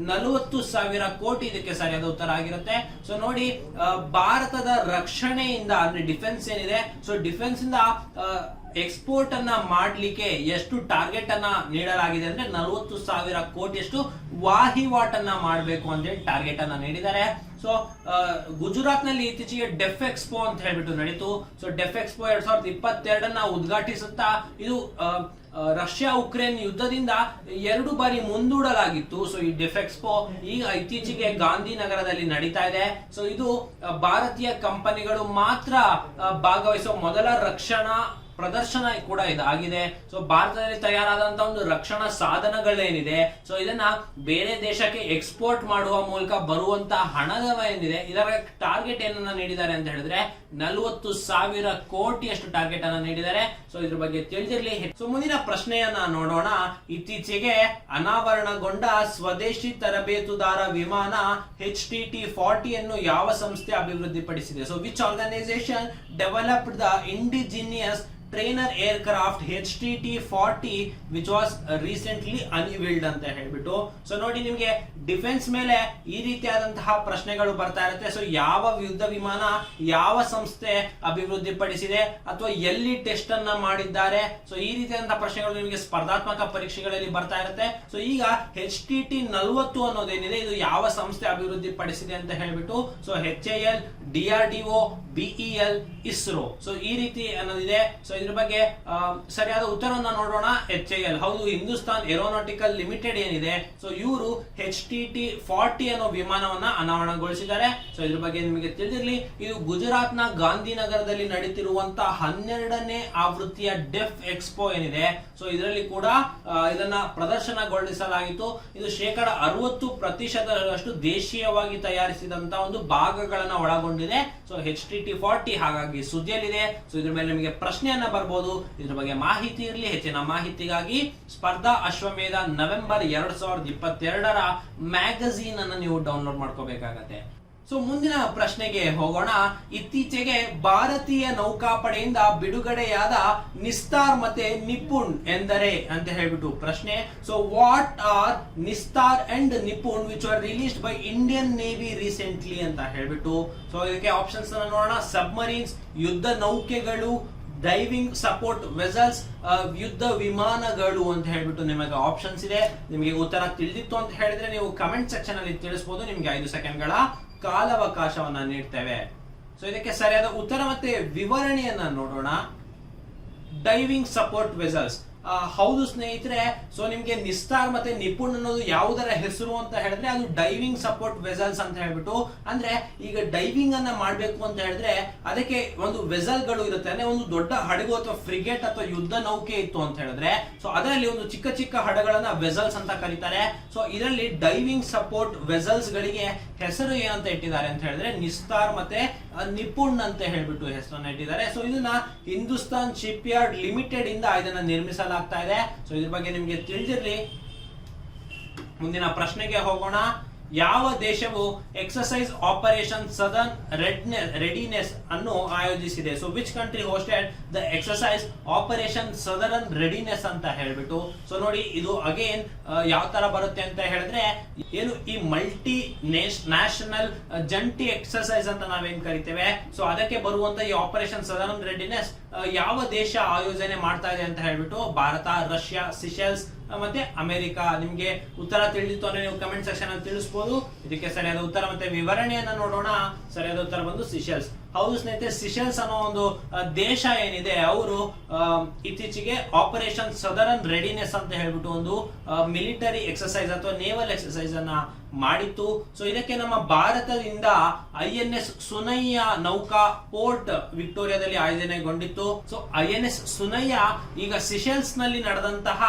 [SPEAKER 1] 40,000 ಕೋಟಿ ಇದಕ್ಕೆ ಸರಿಯಾದ ಉತ್ತರ ಆಗಿರುತ್ತೆ. ಸೊ ನೋಡಿ, ಭಾರತದ ರಕ್ಷಣೆಯಿಂದ ಅಂದ್ರೆ ಡಿಫೆನ್ಸ್ ಏನಿದೆ, ಸೊ ಡಿಫೆನ್ಸ್ ಇಂದ ಎಕ್ಸ್ಪೋರ್ಟ್ ಅನ್ನ ಮಾಡ್ಲಿಕ್ಕೆ ಎಷ್ಟು ಟಾರ್ಗೆಟ್ ಅನ್ನ ನೀಡಲಾಗಿದೆ ಅಂದ್ರೆ 40,000 ಕೋಟಿಯಷ್ಟು ವಹಿವಾಟನ್ನ ಮಾಡಬೇಕು ಅಂತ ಹೇಳಿ ಟಾರ್ಗೆಟ್ ಅನ್ನ ನೀಡಿದ್ದಾರೆ. ಸೊ ಗುಜರಾತ್ ನಲ್ಲಿ ಇತ್ತೀಚೆಗೆ ಡೆಫ್ ಎಕ್ಸ್ಪೋ ಅಂತ ಹೇಳ್ಬಿಟ್ಟು ನಡೀತು. ಸೊ ಡೆಫ್ ಎಕ್ಸ್ಪೋ 2022 ಉದ್ಘಾಟಿಸುತ್ತಾ ಇದು ರಷ್ಯಾ ಉಕ್ರೇನ್ ಯುದ್ಧದಿಂದ 2 ಬಾರಿ ಮುಂದೂಡಲಾಗಿತ್ತು. ಸೊ ಈ ಡೆಫ್ ಎಕ್ಸ್ಪೋ ಈಗ ಇತ್ತೀಚೆಗೆ ಗಾಂಧಿನಗರದಲ್ಲಿ ನಡೀತಾ ಇದೆ. ಸೊ ಇದು ಭಾರತೀಯ ಕಂಪನಿಗಳು ಮಾತ್ರ ಭಾಗವಹಿಸುವ ಮೊದಲ ರಕ್ಷಣಾ ಪ್ರದರ್ಶನ ಕೂಡ ಇದಾಗಿದೆ. ಸೊ ಭಾರತದಲ್ಲಿ ತಯಾರಾದಂತಹ ಒಂದು ರಕ್ಷಣಾ ಸಾಧನಗಳೇನಿದೆ, ಸೊ ಇದನ್ನ ಬೇರೆ ದೇಶಕ್ಕೆ ಎಕ್ಸ್ಪೋರ್ಟ್ ಮಾಡುವ ಮೂಲಕ ಬರುವಂತಹ ಹಣದ ಏನಿದೆ, ಇದರ ಟಾರ್ಗೆಟ್ ಏನನ್ನ ನೀಡಿದ್ದಾರೆ ಅಂತ ಹೇಳಿದ್ರೆ 40,000 ಕೋಟಿಯಷ್ಟು ಟಾರ್ಗೆಟ್ ಅನ್ನ ನೀಡಿದ್ದಾರೆ. ಸೊ ಇದ್ರ ಬಗ್ಗೆ ತಿಳಿದಿರಲಿ. ಸೊ ಮುಂದಿನ ಪ್ರಶ್ನೆಯನ್ನ ನೋಡೋಣ. ಇತ್ತೀಚೆಗೆ ಅನಾವರಣಗೊಂಡ ಸ್ವದೇಶಿ ತರಬೇತುದಾರ ವಿಮಾನ HTT-40 ಅನ್ನು ಯಾವ ಸಂಸ್ಥೆ ಅಭಿವೃದ್ಧಿಪಡಿಸಿದೆ? So which organisation developed the indigenous trainer aircraft HTT-40 which was recently unveiled ಅಂತ ಹೇಳ್ಬಿಟ್ಟು. ಸೊ ನೋಡಿ, ನಿಮಗೆ ಡಿಫೆನ್ಸ್ ಮೇಲೆ ಈ ರೀತಿಯಾದಂತಹ ಪ್ರಶ್ನೆಗಳು ಬರ್ತಾ ಇರುತ್ತೆ. ಸೊ ಯಾವ ಯುದ್ಧ ವಿಮಾನ ಯಾವ ಸಂಸ್ಥೆ ಅಭಿವೃದ್ಧಿಪಡಿಸಿದೆ ಅಥವಾ ಎಲ್ಲಿ ಟೆಸ್ಟ್ ಅನ್ನ ಮಾಡಿದ್ದಾರೆ, ಸೊ ಈ ರೀತಿಯಾದಂತಹ ಪ್ರಶ್ನೆಗಳು ನಿಮಗೆ ಸ್ಪರ್ಧಾತ್ಮಕ ಪರೀಕ್ಷೆಗಳಲ್ಲಿ ಬರ್ತಾ ಇರುತ್ತೆ. ಸೊ ಈಗ HTT-40 ಅನ್ನೋದೇನಿದೆ, ಇದು ಯಾವ ಸಂಸ್ಥೆ ಅಭಿವೃದ್ಧಿಪಡಿಸಿದೆ ಅಂತ ಹೇಳ್ಬಿಟ್ಟು. So HAL, DRDO, BEL, ISRO. So ಈ ರೀತಿ ಅನ್ನೋದಿದೆ. ಸೊ ಇದ್ರ ಬಗ್ಗೆ ಸರಿಯಾದ ಉತ್ತರವನ್ನ ನೋಡೋಣ. HAL, ಹೌದು, ಹಿಂದೂಸ್ತಾನ್ ಏರೋನಾಟಿಕಲ್ ಲಿಮಿಟೆಡ್ ಏನಿದೆ, ಸೊ ಇವರು HTT-40 ಅನ್ನೋ ವಿಮಾನವನ್ನ ಅನಾವರಣಗೊಳಿಸಿದ್ದಾರೆ. ಸೊ ಇದ್ರ ಬಗ್ಗೆ ನಿಮಗೆ ತಿಳಿದಿರಲಿ, ಇದು ಗುಜರಾತ್ ನ ಗಾಂಧಿನಗರದಲ್ಲಿ ನಡೀತಿರುವಂತಹ 12ನೇ ಆವೃತ್ತಿಯ ಡೆಫ್ ಎಕ್ಸ್ಪೋ ಏನಿದೆ, ಸೊ ಇದರಲ್ಲಿ ಕೂಡ ಇದನ್ನ ಪ್ರದರ್ಶನಗೊಳಿಸಲಾಗಿತ್ತು. ಇದು 60% ದೇಶೀಯವಾಗಿ ತಯಾರಿಸಿದಂತಹ ಒಂದು ಭಾಗಗಳನ್ನ ಒಳಗೊಂಡಿದೆ. ಸೊ HTT-40 ಹಾಗಾಗಿ ಸುದ್ದಿಯಲ್ಲಿದೆ. ಸೊ ಇದ್ರ ಮೇಲೆ ನಿಮಗೆ ಪ್ರಶ್ನೆಯನ್ನ ಬರ್ಬೋದು. ಇದ್ರ ಬಗ್ಗೆ ಮಾಹಿತಿ ಇರಲಿ. ಹೆಚ್ಚಿನ ಮಾಹಿತಿಗಾಗಿ ಸ್ಪರ್ಧಾ ಅಶ್ವಮೇಧ ನವೆಂಬರ್ 2022ರ ಮ್ಯಾಗಝೀನ್ ಅನ್ನ ನೀವು ಡೌನ್ಲೋಡ್ ಮಾಡ್ಕೋಬೇಕಾಗತ್ತೆ. ಸೊ ಮುಂದಿನ ಪ್ರಶ್ನೆಗೆ ಹೋಗೋಣ. ಇತ್ತೀಚೆಗೆ ಭಾರತೀಯ ನೌಕಾಪಡೆಯಿಂದ ಬಿಡುಗಡೆಯಾದ ನಿಸ್ತಾರ್ ಮತ್ತೆ ನಿಪುಣ್ ಎಂದರೆ ಅಂತ ಹೇಳ್ಬಿಟ್ಟು ಪ್ರಶ್ನೆ. So what are Nistar and Nipun which are released by Indian navy recently ಅಂತ ಹೇಳ್ಬಿಟ್ಟು. ಸೊ ಇದಕ್ಕೆ ಆಪ್ಷನ್ಸ್ ನೋಡೋಣ. ಸಬ್ಮರೀನ್ಸ್, ಯುದ್ಧ ನೌಕೆಗಳು, ಡೈವಿಂಗ್ ಸಪೋರ್ಟ್ ವೆಸಲ್ಸ್, ಯುದ್ಧ ವಿಮಾನಗಳು ಅಂತ ಹೇಳ್ಬಿಟ್ಟು ನಿಮಗೆ ಆಪ್ಷನ್ಸ್ ಇದೆ. ನಿಮಗೆ ಉತ್ತರ ತಿಳಿದಿತ್ತು ಅಂತ ಹೇಳಿದ್ರೆ ನೀವು ಕಮೆಂಟ್ ಸೆಕ್ಷನ್ ಅಲ್ಲಿ ತಿಳಿಸಬಹುದು. ನಿಮ್ಗೆ 5 ಸೆಕೆಂಡ್ಗಳ ಕಾಲಾವಕಾಶವನ್ನ ನೀಡ್ತೇವೆ. ಸೊ ಇದಕ್ಕೆ ಸರಿಯಾದ ಉತ್ತರ ಮತ್ತೆ ವಿವರಣೆಯನ್ನ ನೋಡೋಣ. Diving support vessels. ಹೌದು ಸ್ನೇಹಿತರೆ, ಸೊ ನಿಮ್ಗೆ ನಿಸ್ತಾರ್ ಮತ್ತೆ ನಿಪುಣ್ ಅನ್ನೋದು ಯಾವುದರ ಹೆಸರು ಅಂತ ಹೇಳಿದ್ರೆ ಅದು ಡೈವಿಂಗ್ ಸಪೋರ್ಟ್ ವೆಸಲ್ಸ್ ಅಂತ ಹೇಳ್ಬಿಟ್ಟು. ಅಂದ್ರೆ ಈಗ ಡೈವಿಂಗ್ ಅನ್ನ ಮಾಡ್ಬೇಕು ಅಂತ ಹೇಳಿದ್ರೆ ಅದಕ್ಕೆ ಒಂದು ವೆಸಲ್ ಗಳು ಇರುತ್ತೆ. ಅಂದ್ರೆ ಒಂದು ದೊಡ್ಡ ಹಡಗು ಅಥವಾ ಫ್ರಿಗೇಟ್ ಅಥವಾ ಯುದ್ಧ ನೌಕೆ ಇತ್ತು ಅಂತ ಹೇಳಿದ್ರೆ, ಸೊ ಅದರಲ್ಲಿ ಒಂದು ಚಿಕ್ಕ ಚಿಕ್ಕ ಹಡಗಳನ್ನ ವೆಸಲ್ಸ್ ಅಂತ ಕರೀತಾರೆ. ಸೊ ಇದರಲ್ಲಿ ಡೈವಿಂಗ್ ಸಪೋರ್ಟ್ ವೆಸಲ್ಸ್ ಗಳಿಗೆ ಹೆಸರು ಏನಂತ ಇಟ್ಟಿದ್ದಾರೆ ಅಂತ ಹೇಳಿದ್ರೆ ನಿಸ್ತಾರ್ ಮತ್ತೆ ನಿಪುಣ್ ಅಂತ ಹೇಳ್ಬಿಟ್ಟು ಹೆಸರನ್ನ ಇಟ್ಟಿದ್ದಾರೆ. ಸೊ ಇದನ್ನ ಹಿಂದೂಸ್ತಾನ್ ಶಿಪ್ ಯಾರ್ಡ್ ಲಿಮಿಟೆಡ್ ಇಂದ ಇದನ್ನ ನಿರ್ಮಿಸಲಾಗ್ತಾ ಇದೆ. ಸೊ ಇದ್ರ ಬಗ್ಗೆ ನಿಮ್ಗೆ ತಿಳಿದಿರ್ಲಿ. ಮುಂದಿನ ಪ್ರಶ್ನೆಗೆ ಹೋಗೋಣ. ಯಾವ ದೇಶವು ಎಕ್ಸರ್ಸೈಸ್ ಆಪರೇಷನ್ ಸದರ್ನ್ ರೆಡಿನೆಸ್ ಅನ್ನು ಆಯೋಜಿಸಿದೆ? So which country hosted the exercise operation southern readiness ಅಂತ ಹೇಳ್ಬಿಟ್ಟು. ಸೊ ನೋಡಿ, ಇದು ಅಗೇನ್ ಯಾವ ತರ ಬರುತ್ತೆ ಅಂತ ಹೇಳಿದ್ರೆ, ಏನು ಈ ಮಲ್ಟಿ ನ್ಯಾಷನಲ್ ಜಂಟಿ ಎಕ್ಸರ್ಸೈಸ್ ಅಂತ ನಾವೇನ್ ಕರಿತೇವೆ, ಸೊ ಅದಕ್ಕೆ ಬರುವಂತ ಈ ಆಪರೇಷನ್ ಸದರ್ನ್ ರೆಡಿನೆಸ್ ಯಾವ ದೇಶ ಆಯೋಜನೆ ಮಾಡ್ತಾ ಇದೆ ಅಂತ ಹೇಳ್ಬಿಟ್ಟು ಭಾರತ, ರಷ್ಯಾ, ಸಿಶೆಲ್ಸ್ ಮತ್ತೆ ಅಮೆರಿಕ. ನಿಮ್ಗೆ ಉತ್ತರ ತಿಳಿದಿತ್ತು ಅಂದ್ರೆ ನೀವು ಕಮೆಂಟ್ ಸೆಕ್ಷನ್ ಅಲ್ಲಿ ತಿಳಿಸಬಹುದು. ಇದಕ್ಕೆ ಸರಿಯಾದ ಉತ್ತರ ಮತ್ತೆ ವಿವರಣೆಯನ್ನ ನೋಡೋಣ. ಸರಿಯಾದ ಉತ್ತರ ಬಂದು ಸಿಶೆಲ್ಸ್. ಹೌದು ಸ್ನೇಹಿತರೆ, ಸಿಶೆಲ್ಸ್ ಅನ್ನೋ ಒಂದು ದೇಶ ಏನಿದೆ, ಅವರು ಇತ್ತೀಚೆಗೆ ಆಪರೇಷನ್ ಸದರ್ನ್ ರೆಡಿನೆಸ್ ಅಂತ ಹೇಳ್ಬಿಟ್ಟು ಒಂದು ಮಿಲಿಟರಿ ಎಕ್ಸರ್ಸೈಸ್ ಅಥವಾ ನೇವಲ್ ಎಕ್ಸರ್ಸೈಸ್ ಅನ್ನ ಮಾಡಿತ್ತು. ಸೊ ಇದಕ್ಕೆ ನಮ್ಮ ಭಾರತದಿಂದ INS ಸುನೈಯ ನೌಕಾ ಪೋರ್ಟ್ ವಿಕ್ಟೋರಿಯಾದಲ್ಲಿ ಆಯೋಜನೆಗೊಂಡಿತ್ತು. ಸೊ INS ಸುನೈಯ ಈಗ ಸಿಶೆಲ್ಸ್ ನಲ್ಲಿ ನಡೆದಂತಹ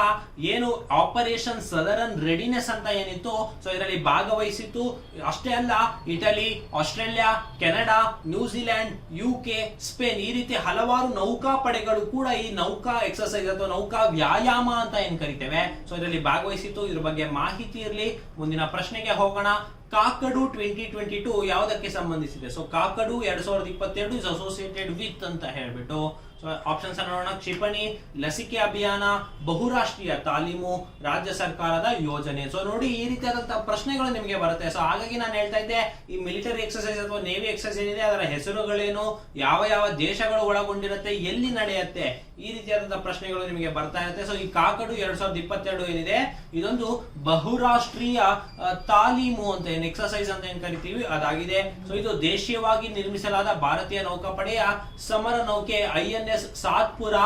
[SPEAKER 1] ಏನು ಆಪರೇಷನ್ ಸದರ್ನ್ ರೆಡಿನೆಸ್ ಅಂತ ಏನಿತ್ತು, ಸೊ ಇದರಲ್ಲಿ ಭಾಗವಹಿಸಿತ್ತು. ಅಷ್ಟೇ ಅಲ್ಲ, Italy, Australia, Canada, New Zealand, UK, Spain, ಈ ರೀತಿ ಹಲವಾರು ನೌಕಾ ಪಡೆಗಳು ಕೂಡ ಈ ನೌಕಾ ಎಕ್ಸರ್ಸೈಸ್ ಅಥವಾ ನೌಕಾ ವ್ಯಾಯಾಮ ಅಂತ ಏನ್ ಕರಿತೇವೆ, ಸೊ ಇದರಲ್ಲಿ ಭಾಗವಹಿಸಿತ್ತು. ಇದ್ರ ಬಗ್ಗೆ ಮಾಹಿತಿ ಇರಲಿ. ಮುಂದಿನ ಪ್ರಶ್ನೆಗೆ ಹೋಗೋಣ. ಕಾಕಡು 2022 ಯಾವುದಕ್ಕೆ ಸಂಬಂಧಿಸಿದೆ? ಸೊ ಕಾಕಡು 2022 ಇಸ್ ಅಸೋಸಿಯೇಟೆಡ್ ವಿತ್ ಅಂತ ಹೇಳ್ಬಿಟ್ಟು. ಸೊ ಆಪ್ಷನ್ಸ್ ನೋಡೋಣ. ಕ್ಷಿಪಣಿ, ಲಸಿಕೆ ಅಭಿಯಾನ, ಬಹುರಾಷ್ಟ್ರೀಯ ತಾಲೀಮು, ರಾಜ್ಯ ಸರ್ಕಾರದ ಯೋಜನೆ. ಸೊ ನೋಡಿ, ಈ ರೀತಿಯಾದಂತಹ ಪ್ರಶ್ನೆಗಳು ನಿಮಗೆ ಬರುತ್ತೆ. ಸೊ ಹಾಗಾಗಿ ನಾನು ಹೇಳ್ತಾ ಇದ್ದೆ, ಈ ಮಿಲಿಟರಿ ಎಕ್ಸರ್ಸೈಸ್ ಅಥವಾ ನೇವಿ ಎಕ್ಸರ್ಸೈಸ್ ಏನಿದೆ ಅದರ ಹೆಸರುಗಳೇನು, ಯಾವ ಯಾವ ದೇಶಗಳು ಒಳಗೊಂಡಿರುತ್ತೆ, ಎಲ್ಲಿ ನಡೆಯುತ್ತೆ, ಈ ರೀತಿಯಾದಂತಹ ಪ್ರಶ್ನೆಗಳು ನಿಮಗೆ ಬರ್ತಾ ಇರುತ್ತೆ. ಸೊ ಈ ಕಾಕಡು 2022 ಏನಿದೆ, ಇದೊಂದು ಬಹುರಾಷ್ಟ್ರೀಯ ತಾಲೀಮು ಅಂತ ಏನ್ ಎಕ್ಸರ್ಸೈಸ್ ಅಂತ ಏನ್ ಕರಿತೀವಿ ಅದಾಗಿದೆ. ಸೊ ಇದು ದೇಶೀಯವಾಗಿ ನಿರ್ಮಿಸಲಾದ ಭಾರತೀಯ ನೌಕಾಪಡೆಯ ಸಮರ ನೌಕೆ INS Satpura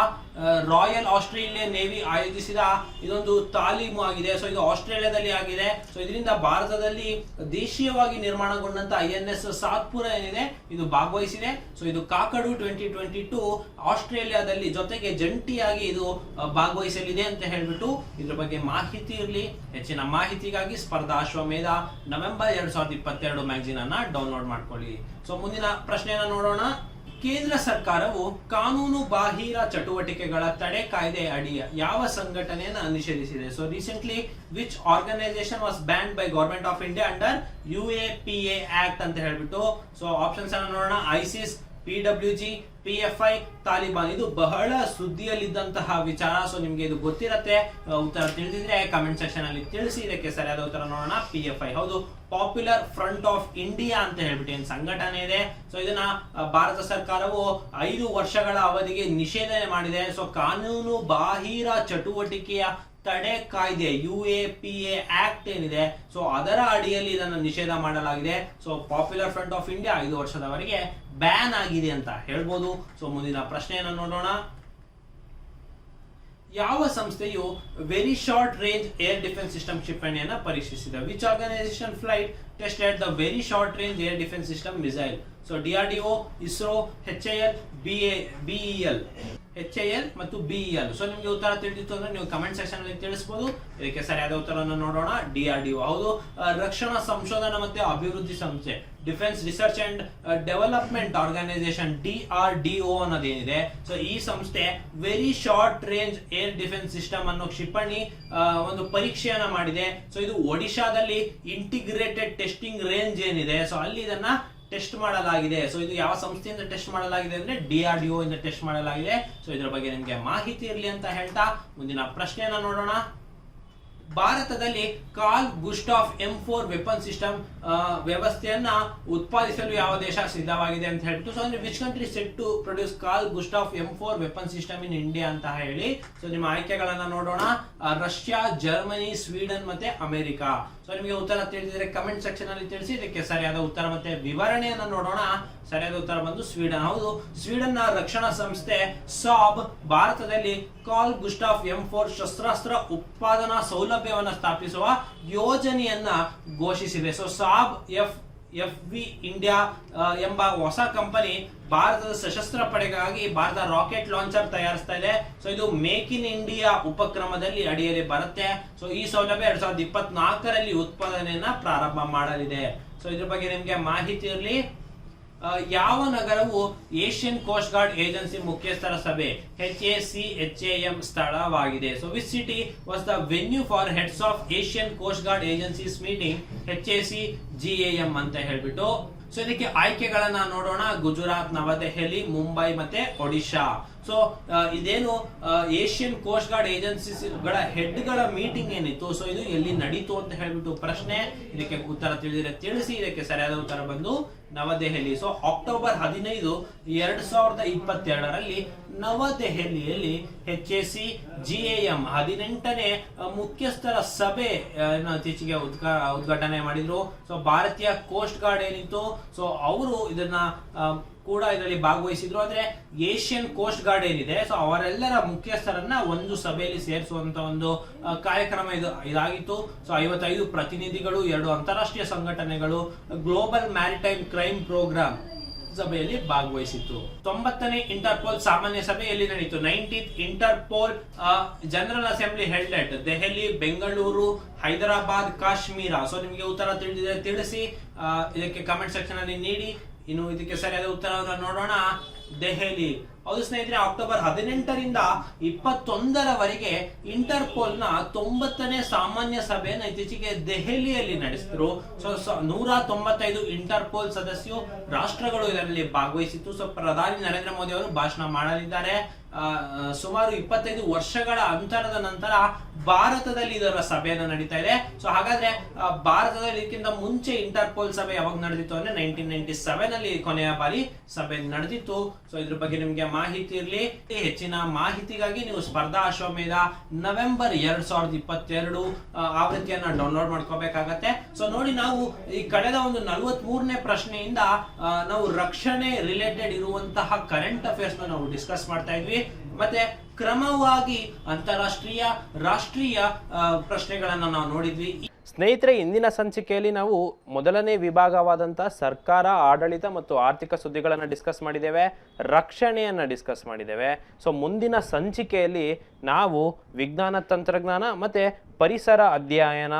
[SPEAKER 1] royal Australian navy ಆಯೋಜಿಸಿದ ಇದೊಂದು ತಾಲೀಮು ಆಗಿದೆ. ಸೊ ಇದು ಆಸ್ಟ್ರೇಲಿಯಾದಲ್ಲಿ ಆಗಿದೆ. ಸೊ ಇದರಿಂದ ಭಾರತದಲ್ಲಿ ದೇಶೀಯವಾಗಿ ನಿರ್ಮಾಣಗೊಂಡಂತ INS ಸಾತ್ಪುರ ಏನಿದೆ ಇದು ಭಾಗವಹಿಸಿದೆ. ಸೊ ಇದು ಕಾಕಡು 2022 ಆಸ್ಟ್ರೇಲಿಯಾದಲ್ಲಿ ಜೊತೆಗೆ ಜಂಟಿಯಾಗಿ ಇದು ಭಾಗವಹಿಸಲಿದೆ ಅಂತ ಹೇಳ್ಬಿಟ್ಟು ಇದ್ರ ಬಗ್ಗೆ ಮಾಹಿತಿ ಇರಲಿ. ಹೆಚ್ಚಿನ ಮಾಹಿತಿಗಾಗಿ ಸ್ಪರ್ಧಾ ಅಶ್ವಮೇಧ ನವೆಂಬರ್ 2022 ಮ್ಯಾಗಝೀನ್ ಅನ್ನ ಡೌನ್ಲೋಡ್ ಮಾಡ್ಕೊಳ್ಳಿ. ಸೊ ಮುಂದಿನ ಪ್ರಶ್ನೆಯನ್ನ ನೋಡೋಣ. ಕೇಂದ್ರ ಸರ್ಕಾರವು ಕಾನೂನು ಬಾಹಿರ ಚಟುವಟಿಕೆಗಳ ತಡೆ ಕಾಯ್ದೆ ಅಡಿ ಯಾವ ಸಂಘಟನೆಯನ್ನು ನಿಷೇಧಿಸಿದೆ? So recently which organisation was banned by government of India under UAPA act ಅಂತ ಹೇಳ್ಬಿಟ್ಟು. ಸೊ ಆಪ್ಷನ್ಸ್ ಅನ್ನು ನೋಡೋಣ. ISIS, PWG, PFI, Taliban. ಇದು ಬಹಳ ಸುದ್ದಿಯಲ್ಲಿದ್ದಂತಹ ವಿಚಾರ. ಸೊ ನಿಮ್ಗೆ ಇದು ಗೊತ್ತಿರತ್ತೆ, ಉತ್ತರ ತಿಳಿದಿದ್ರೆ ಕಮೆಂಟ್ ಸೆಕ್ಷನ್ ಅಲ್ಲಿ ತಿಳಿಸಿ. ಇದಕ್ಕೆ ಸರಿಯಾದ ಉತ್ತರ ನೋಡೋಣ. PFI ಹೌದು, ಪಾಪ್ಯುಲರ್ ಫ್ರಂಟ್ ಆಫ್ ಇಂಡಿಯಾ ಅಂತ ಹೇಳ್ಬಿಟ್ಟು ಏನ್ ಸಂಘಟನೆ ಇದೆ. ಸೊ ಇದನ್ನ ಭಾರತ ಸರ್ಕಾರವು 5 ವರ್ಷಗಳ ಅವಧಿಗೆ ನಿಷೇಧನೆ ಮಾಡಿದೆ. ಸೊ ಕಾನೂನು ಬಾಹಿರ ಚಟುವಟಿಕೆಯ ತಡೆ ಕಾಯ್ದೆ UAPA ಆಕ್ಟ್ ಏನಿದೆ, ಸೊ ಅದರ ಅಡಿಯಲ್ಲಿ ಇದನ್ನು ನಿಷೇಧ ಮಾಡಲಾಗಿದೆ. So popular front of India 5 ವರ್ಷದವರೆಗೆ ಬ್ಯಾನ್ ಆಗಿದೆ ಅಂತ ಹೇಳ್ಬೋದು. ಸೊ ಮುಂದಿನ ಪ್ರಶ್ನೆಯನ್ನು ನೋಡೋಣ. ಯಾವ ಸಂಸ್ಥೆಯು very short range air defence system ಕ್ಷಿಪಣಿಯನ್ನ ಪರೀಕ್ಷಿಸಿದೆ? Which organisation flight tested the very short range air defence system missile? So DRDO, ISRO, HAL, BEL, HAL ಮತ್ತು BEL. ಸೊ ನಿಮಗೆ ಉತ್ತರ ತಿಳಿದಿತ್ತು ಅಂದ್ರೆ ನೀವು ಕಮೆಂಟ್ ಸೆಕ್ಷನ್ ಅಲ್ಲಿ ತಿಳಿಸಬಹುದು. ಇದಕ್ಕೆ ಸರಿಯಾದ ಉತ್ತರವನ್ನು ನೋಡೋಣ. DRDO ಹೌದು. ರಕ್ಷಣಾ ಸಂಶೋಧನಾ ಮತ್ತು ಅಭಿವೃದ್ಧಿ ಸಂಸ್ಥೆ, defence research and development organisation, DRDO ಅನ್ನೋದೇನಿದೆ, ಸೊ ಈ ಸಂಸ್ಥೆ very short range air defence system ಅನ್ನೋ ಕ್ಷಿಪಣಿ ಒಂದು ಪರೀಕ್ಷೆಯನ್ನ ಮಾಡಿದೆ. ಸೊ ಇದು ಒಡಿಶಾದಲ್ಲಿ ಇಂಟಿಗ್ರೇಟೆಡ್ ಟೆಸ್ಟಿಂಗ್ ರೇಂಜ್ ಏನಿದೆ, ಸೊ ಅಲ್ಲಿ ಇದನ್ನ ಟೆಸ್ಟ್ ಮಾಡಲಾಗಿದೆ. ಸೊ ಇದು ಯಾವ ಸಂಸ್ಥೆಯಿಂದ ಟೆಸ್ಟ್ ಮಾಡಲಾಗಿದೆ ಅಂದ್ರೆ DRDO ಇಂದ ಟೆಸ್ಟ್ ಮಾಡಲಾಗಿದೆ. ಸೊ ಇದರ ಬಗ್ಗೆ ನಿಮಗೆ ಮಾಹಿತಿ ಇರಲಿ ಅಂತ ಹೇಳ್ತಾ ಮುಂದಿನ ಪ್ರಶ್ನೆಯನ್ನ ನೋಡೋಣ. ಭಾರತದಲ್ಲಿ Karl Gustaf M4 weapon system ವ್ಯವಸ್ಥೆಯನ್ನ ಉತ್ಪಾದಿಸಲು ಯಾವ ದೇಶ ಸಿದ್ಧವಾಗಿದೆ ಅಂತ ಹೇಳ್ಬಿಟ್ಟು, ಸೊ ಅಂದ್ರೆ which country set to produce Carl Gustaf M4 weapon system in India ಅಂತ ಹೇಳಿ. ಸೊ ನಿಮ್ಮ ಆಯ್ಕೆಗಳನ್ನ ನೋಡೋಣ. ರಷ್ಯಾ, ಜರ್ಮನಿ, ಸ್ವೀಡನ್ ಮತ್ತೆ ಅಮೆರಿಕ. ಸೊ ನಿಮಗೆ ಉತ್ತರ ತಿಳಿದಿದ್ರೆ ಕಮೆಂಟ್ ಸೆಕ್ಷನ್ ಅಲ್ಲಿ ತಿಳಿಸಿ. ಇದಕ್ಕೆ ಸರಿಯಾದ ಉತ್ತರ ಮತ್ತೆ ವಿವರಣೆಯನ್ನ ನೋಡೋಣ. ಸರಿಯಾದ ಉತ್ತರ ಬಂದು ಸ್ವೀಡನ್. ಹೌದು, ಸ್ವೀಡನ್ ನ ರಕ್ಷಣಾ ಸಂಸ್ಥೆ ಸಾಬ್ ಭಾರತದಲ್ಲಿ ಕಾರ್ಲ್ ಗುಸ್ಟಾಫ್ M4 ಶಸ್ತ್ರಾಸ್ತ್ರ ಉತ್ಪಾದನಾ ಸೌಲಭ್ಯವನ್ನು ಸ್ಥಾಪಿಸುವ ಯೋಜನೆಯನ್ನ ಘೋಷಿಸಿದೆ. ಸೊ ಸಾಬ್ FV ಇಂಡಿಯಾ ಎಂಬ ಹೊಸ ಕಂಪನಿ ಭಾರತದ ಸಶಸ್ತ್ರ ಪಡೆಗಾಗಿ ಭಾರತ ರಾಕೆಟ್ ಲಾಂಚರ್ ತಯಾರಿಸ್ತಾ ಇದೆ. ಸೊ ಇದು ಮೇಕ್ ಇನ್ ಇಂಡಿಯಾ ಉಪಕ್ರಮದಲ್ಲಿ ಅಡಿಯಲ್ಲಿ ಬರುತ್ತೆ. ಸೊ ಈ ಸೌಲಭ್ಯ 2024ರಲ್ಲಿ ಉತ್ಪಾದನೆಯನ್ನ ಪ್ರಾರಂಭ ಮಾಡಲಿದೆ. ಸೊ ಇದ್ರ ಬಗ್ಗೆ ನಿಮ್ಗೆ ಮಾಹಿತಿ ಇರಲಿ. ಯಾವ ನಗರವು ಏಷ್ಯನ್ ಕೋಸ್ಟ್ ಗಾರ್ಡ್ ಏಜೆನ್ಸಿ ಮುಖ್ಯಸ್ಥರ ಸಭೆ HACHAM ಸ್ಥಳವಾಗಿದೆ? So which city was the venue for heads of Asian coast guard agencies meeting HACGAM ಅಂತ ಹೇಳ್ಬಿಟ್ಟು. ಸೊ ಇದಕ್ಕೆ ಆಯ್ಕೆಗಳನ್ನ ನೋಡೋಣ. ಗುಜರಾತ್, ನವದೆಹಲಿ, ಮುಂಬೈ ಮತ್ತೆ ಒಡಿಶಾ. ಸೊ ಇದೇನು ಏಷ್ಯನ್ ಕೋಸ್ಟ್ ಗಾರ್ಡ್ ಏಜೆನ್ಸಿಗಳ ಹೆಡ್ ಗಳ ಮೀಟಿಂಗ್ ಏನಿತ್ತು, ಸೊ ಇದು ಎಲ್ಲಿ ನಡೀತು ಅಂತ ಹೇಳ್ಬಿಟ್ಟು ಪ್ರಶ್ನೆ. ಇದಕ್ಕೆ ಉತ್ತರ ತಿಳಿದಿದ್ರೆ ತಿಳಿಸಿ. ಇದಕ್ಕೆ ಸರಿಯಾದ ಉತ್ತರ ಬಂದು ನವದೆಹಲಿ. ಸೊ ಅಕ್ಟೋಬರ್ 15, 2022ರಲ್ಲಿ ನವದೆಹಲಿಯಲ್ಲಿ HACGAM 18ನೇ ಮುಖ್ಯಸ್ಥರ ಸಭೆ ಇತ್ತೀಚೆಗೆ ಉದ್ಘಾಟನೆ ಮಾಡಿದ್ರು. ಸೊ ಭಾರತೀಯ ಕೋಸ್ಟ್ ಗಾರ್ಡ್ ಏನಿತ್ತು, ಸೊ ಅವರು ಇದನ್ನ ಕೂಡ ಇದರಲ್ಲಿ ಭಾಗವಹಿಸಿದ್ರು. ಆದ್ರೆ ಏಷ್ಯನ್ ಕೋಸ್ಟ್ ಗಾರ್ಡ್ ಏನಿದೆ, ಸೊ ಅವರೆಲ್ಲರ ಮುಖ್ಯಸ್ಥರನ್ನ ಒಂದು ಸಭೆಯಲ್ಲಿ ಸೇರಿಸುವಂತ ಒಂದು ಕಾರ್ಯಕ್ರಮ ಇದಾಗಿತ್ತು. ಸೊ 55 ಪ್ರತಿನಿಧಿಗಳು, 2 ಅಂತಾರಾಷ್ಟ್ರೀಯ ಸಂಘಟನೆಗಳು, ಗ್ಲೋಬಲ್ ಮ್ಯಾರಿಟೈಮ್ ಕ್ರೈಮ್ ಪ್ರೋಗ್ರಾಮ್ ಸಭೆಯಲ್ಲಿ ಭಾಗವಹಿಸಿತ್ತು. 90ನೇ ಇಂಟರ್ಪೋಲ್ ಸಾಮಾನ್ಯ ಸಭೆ ಎಲ್ಲಿ ನಡೆಯಿತು? 19th Interpol general assembly held at Delhi, Bengaluru, Hyderabad, Kashmir. So ನಿಮಗೆ ಉತ್ತರ ತಿಳಿದಿದೆ ತಿಳಿಸಿ. ಇದಕ್ಕೆ ಕಮೆಂಟ್ ಸೆಕ್ಷನ್ ಅಲ್ಲಿ ನೀಡಿ. ಇನ್ನು ಇದಕ್ಕೆ ಸರಿಯಾದ ಉತ್ತರವನ್ನು ನೋಡೋಣ. ದೆಹಲಿ. ಹೌದು ಸ್ನೇಹಿತರೆ, ಅಕ್ಟೋಬರ್ 18ರಿಂದ 21ರವರೆಗೆ ಇಂಟರ್ಪೋಲ್ ನ 90ನೇ ಸಾಮಾನ್ಯ ಸಭೆಯನ್ನು ಇತ್ತೀಚೆಗೆ ದೆಹಲಿಯಲ್ಲಿ ನಡೆಸಿದ್ರು. ಸೊ 195 ಇಂಟರ್ಪೋಲ್ ಸದಸ್ಯರು ರಾಷ್ಟ್ರಗಳು ಇದರಲ್ಲಿ ಭಾಗವಹಿಸಿತ್ತು. ಸೊ ಪ್ರಧಾನಿ ನರೇಂದ್ರ ಮೋದಿ ಅವರು ಭಾಷಣ ಮಾಡಲಿದ್ದಾರೆ. ಸುಮಾರು 25 ವರ್ಷಗಳ ಅಂತರದ ನಂತರ ಭಾರತದಲ್ಲಿ ಇದರ ಸಭೆಯನ್ನು ನಡೀತಾ ಇದೆ. ಸೊ ಹಾಗಾದ್ರೆ ಭಾರತದಲ್ಲಿ ಇದಕ್ಕಿಂತ ಮುಂಚೆ ಇಂಟರ್ಪೋಲ್ ಸಭೆ ಯಾವಾಗ ನಡೆದಿತ್ತು ಅಂದ್ರೆ 1997 ಅಲ್ಲಿ ಕೊನೆಯ ಬಾರಿ ಸಭೆ ನಡೆದಿತ್ತು. ಸೊ ಇದ್ರ ಬಗ್ಗೆ ನಿಮ್ಗೆ ಮಾಹಿತಿ ಇರಲಿ. ಹೆಚ್ಚಿನ ಮಾಹಿತಿಗಾಗಿ ನೀವು ಸ್ಪರ್ಧಾ ಅಶ್ವಮೇಧ ನವೆಂಬರ್ 2022 ಆವೃತ್ತಿಯನ್ನ ಡೌನ್ಲೋಡ್ ಮಾಡ್ಕೋಬೇಕಾಗತ್ತೆ. ಸೊ ನೋಡಿ, ನಾವು ಈ ಕಳೆದ ಒಂದು 43ನೇ ಪ್ರಶ್ನೆಯಿಂದ ನಾವು ರಕ್ಷಣೆ ರಿಲೇಟೆಡ್ ಇರುವಂತಹ ಕರೆಂಟ್ ಅಫೇರ್ಸ್ ನಾವು ಡಿಸ್ಕಸ್ ಮಾಡ್ತಾ ಇದ್ವಿ. ಮತ್ತೆ ಕ್ರಮವಾಗಿ ಅಂತಾರಾಷ್ಟ್ರೀಯ, ರಾಷ್ಟ್ರೀಯ ಪ್ರಶ್ನೆಗಳನ್ನ ನಾವು ನೋಡಿದ್ವಿ.
[SPEAKER 2] ಸ್ನೇಹಿತರೆ, ಇಂದಿನ ಸಂಚಿಕೆಯಲ್ಲಿ ನಾವು ಮೊದಲನೇ ವಿಭಾಗವಾದಂತಹ ಸರ್ಕಾರ, ಆಡಳಿತ ಮತ್ತು ಆರ್ಥಿಕ ಸುದ್ದಿಗಳನ್ನು ಡಿಸ್ಕಸ್ ಮಾಡಿದ್ದೇವೆ, ರಕ್ಷಣೆಯನ್ನು ಡಿಸ್ಕಸ್ ಮಾಡಿದ್ದೇವೆ. ಸೊ ಮುಂದಿನ ಸಂಚಿಕೆಯಲ್ಲಿ ನಾವು ವಿಜ್ಞಾನ, ತಂತ್ರಜ್ಞಾನ ಮತ್ತು ಪರಿಸರ ಅಧ್ಯಯನ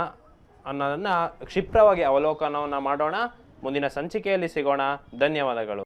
[SPEAKER 2] ಅನ್ನೋದನ್ನು ಕ್ಷಿಪ್ರವಾಗಿ ಅವಲೋಕನವನ್ನು ಮಾಡೋಣ. ಮುಂದಿನ ಸಂಚಿಕೆಯಲ್ಲಿ ಸಿಗೋಣ. ಧನ್ಯವಾದಗಳು.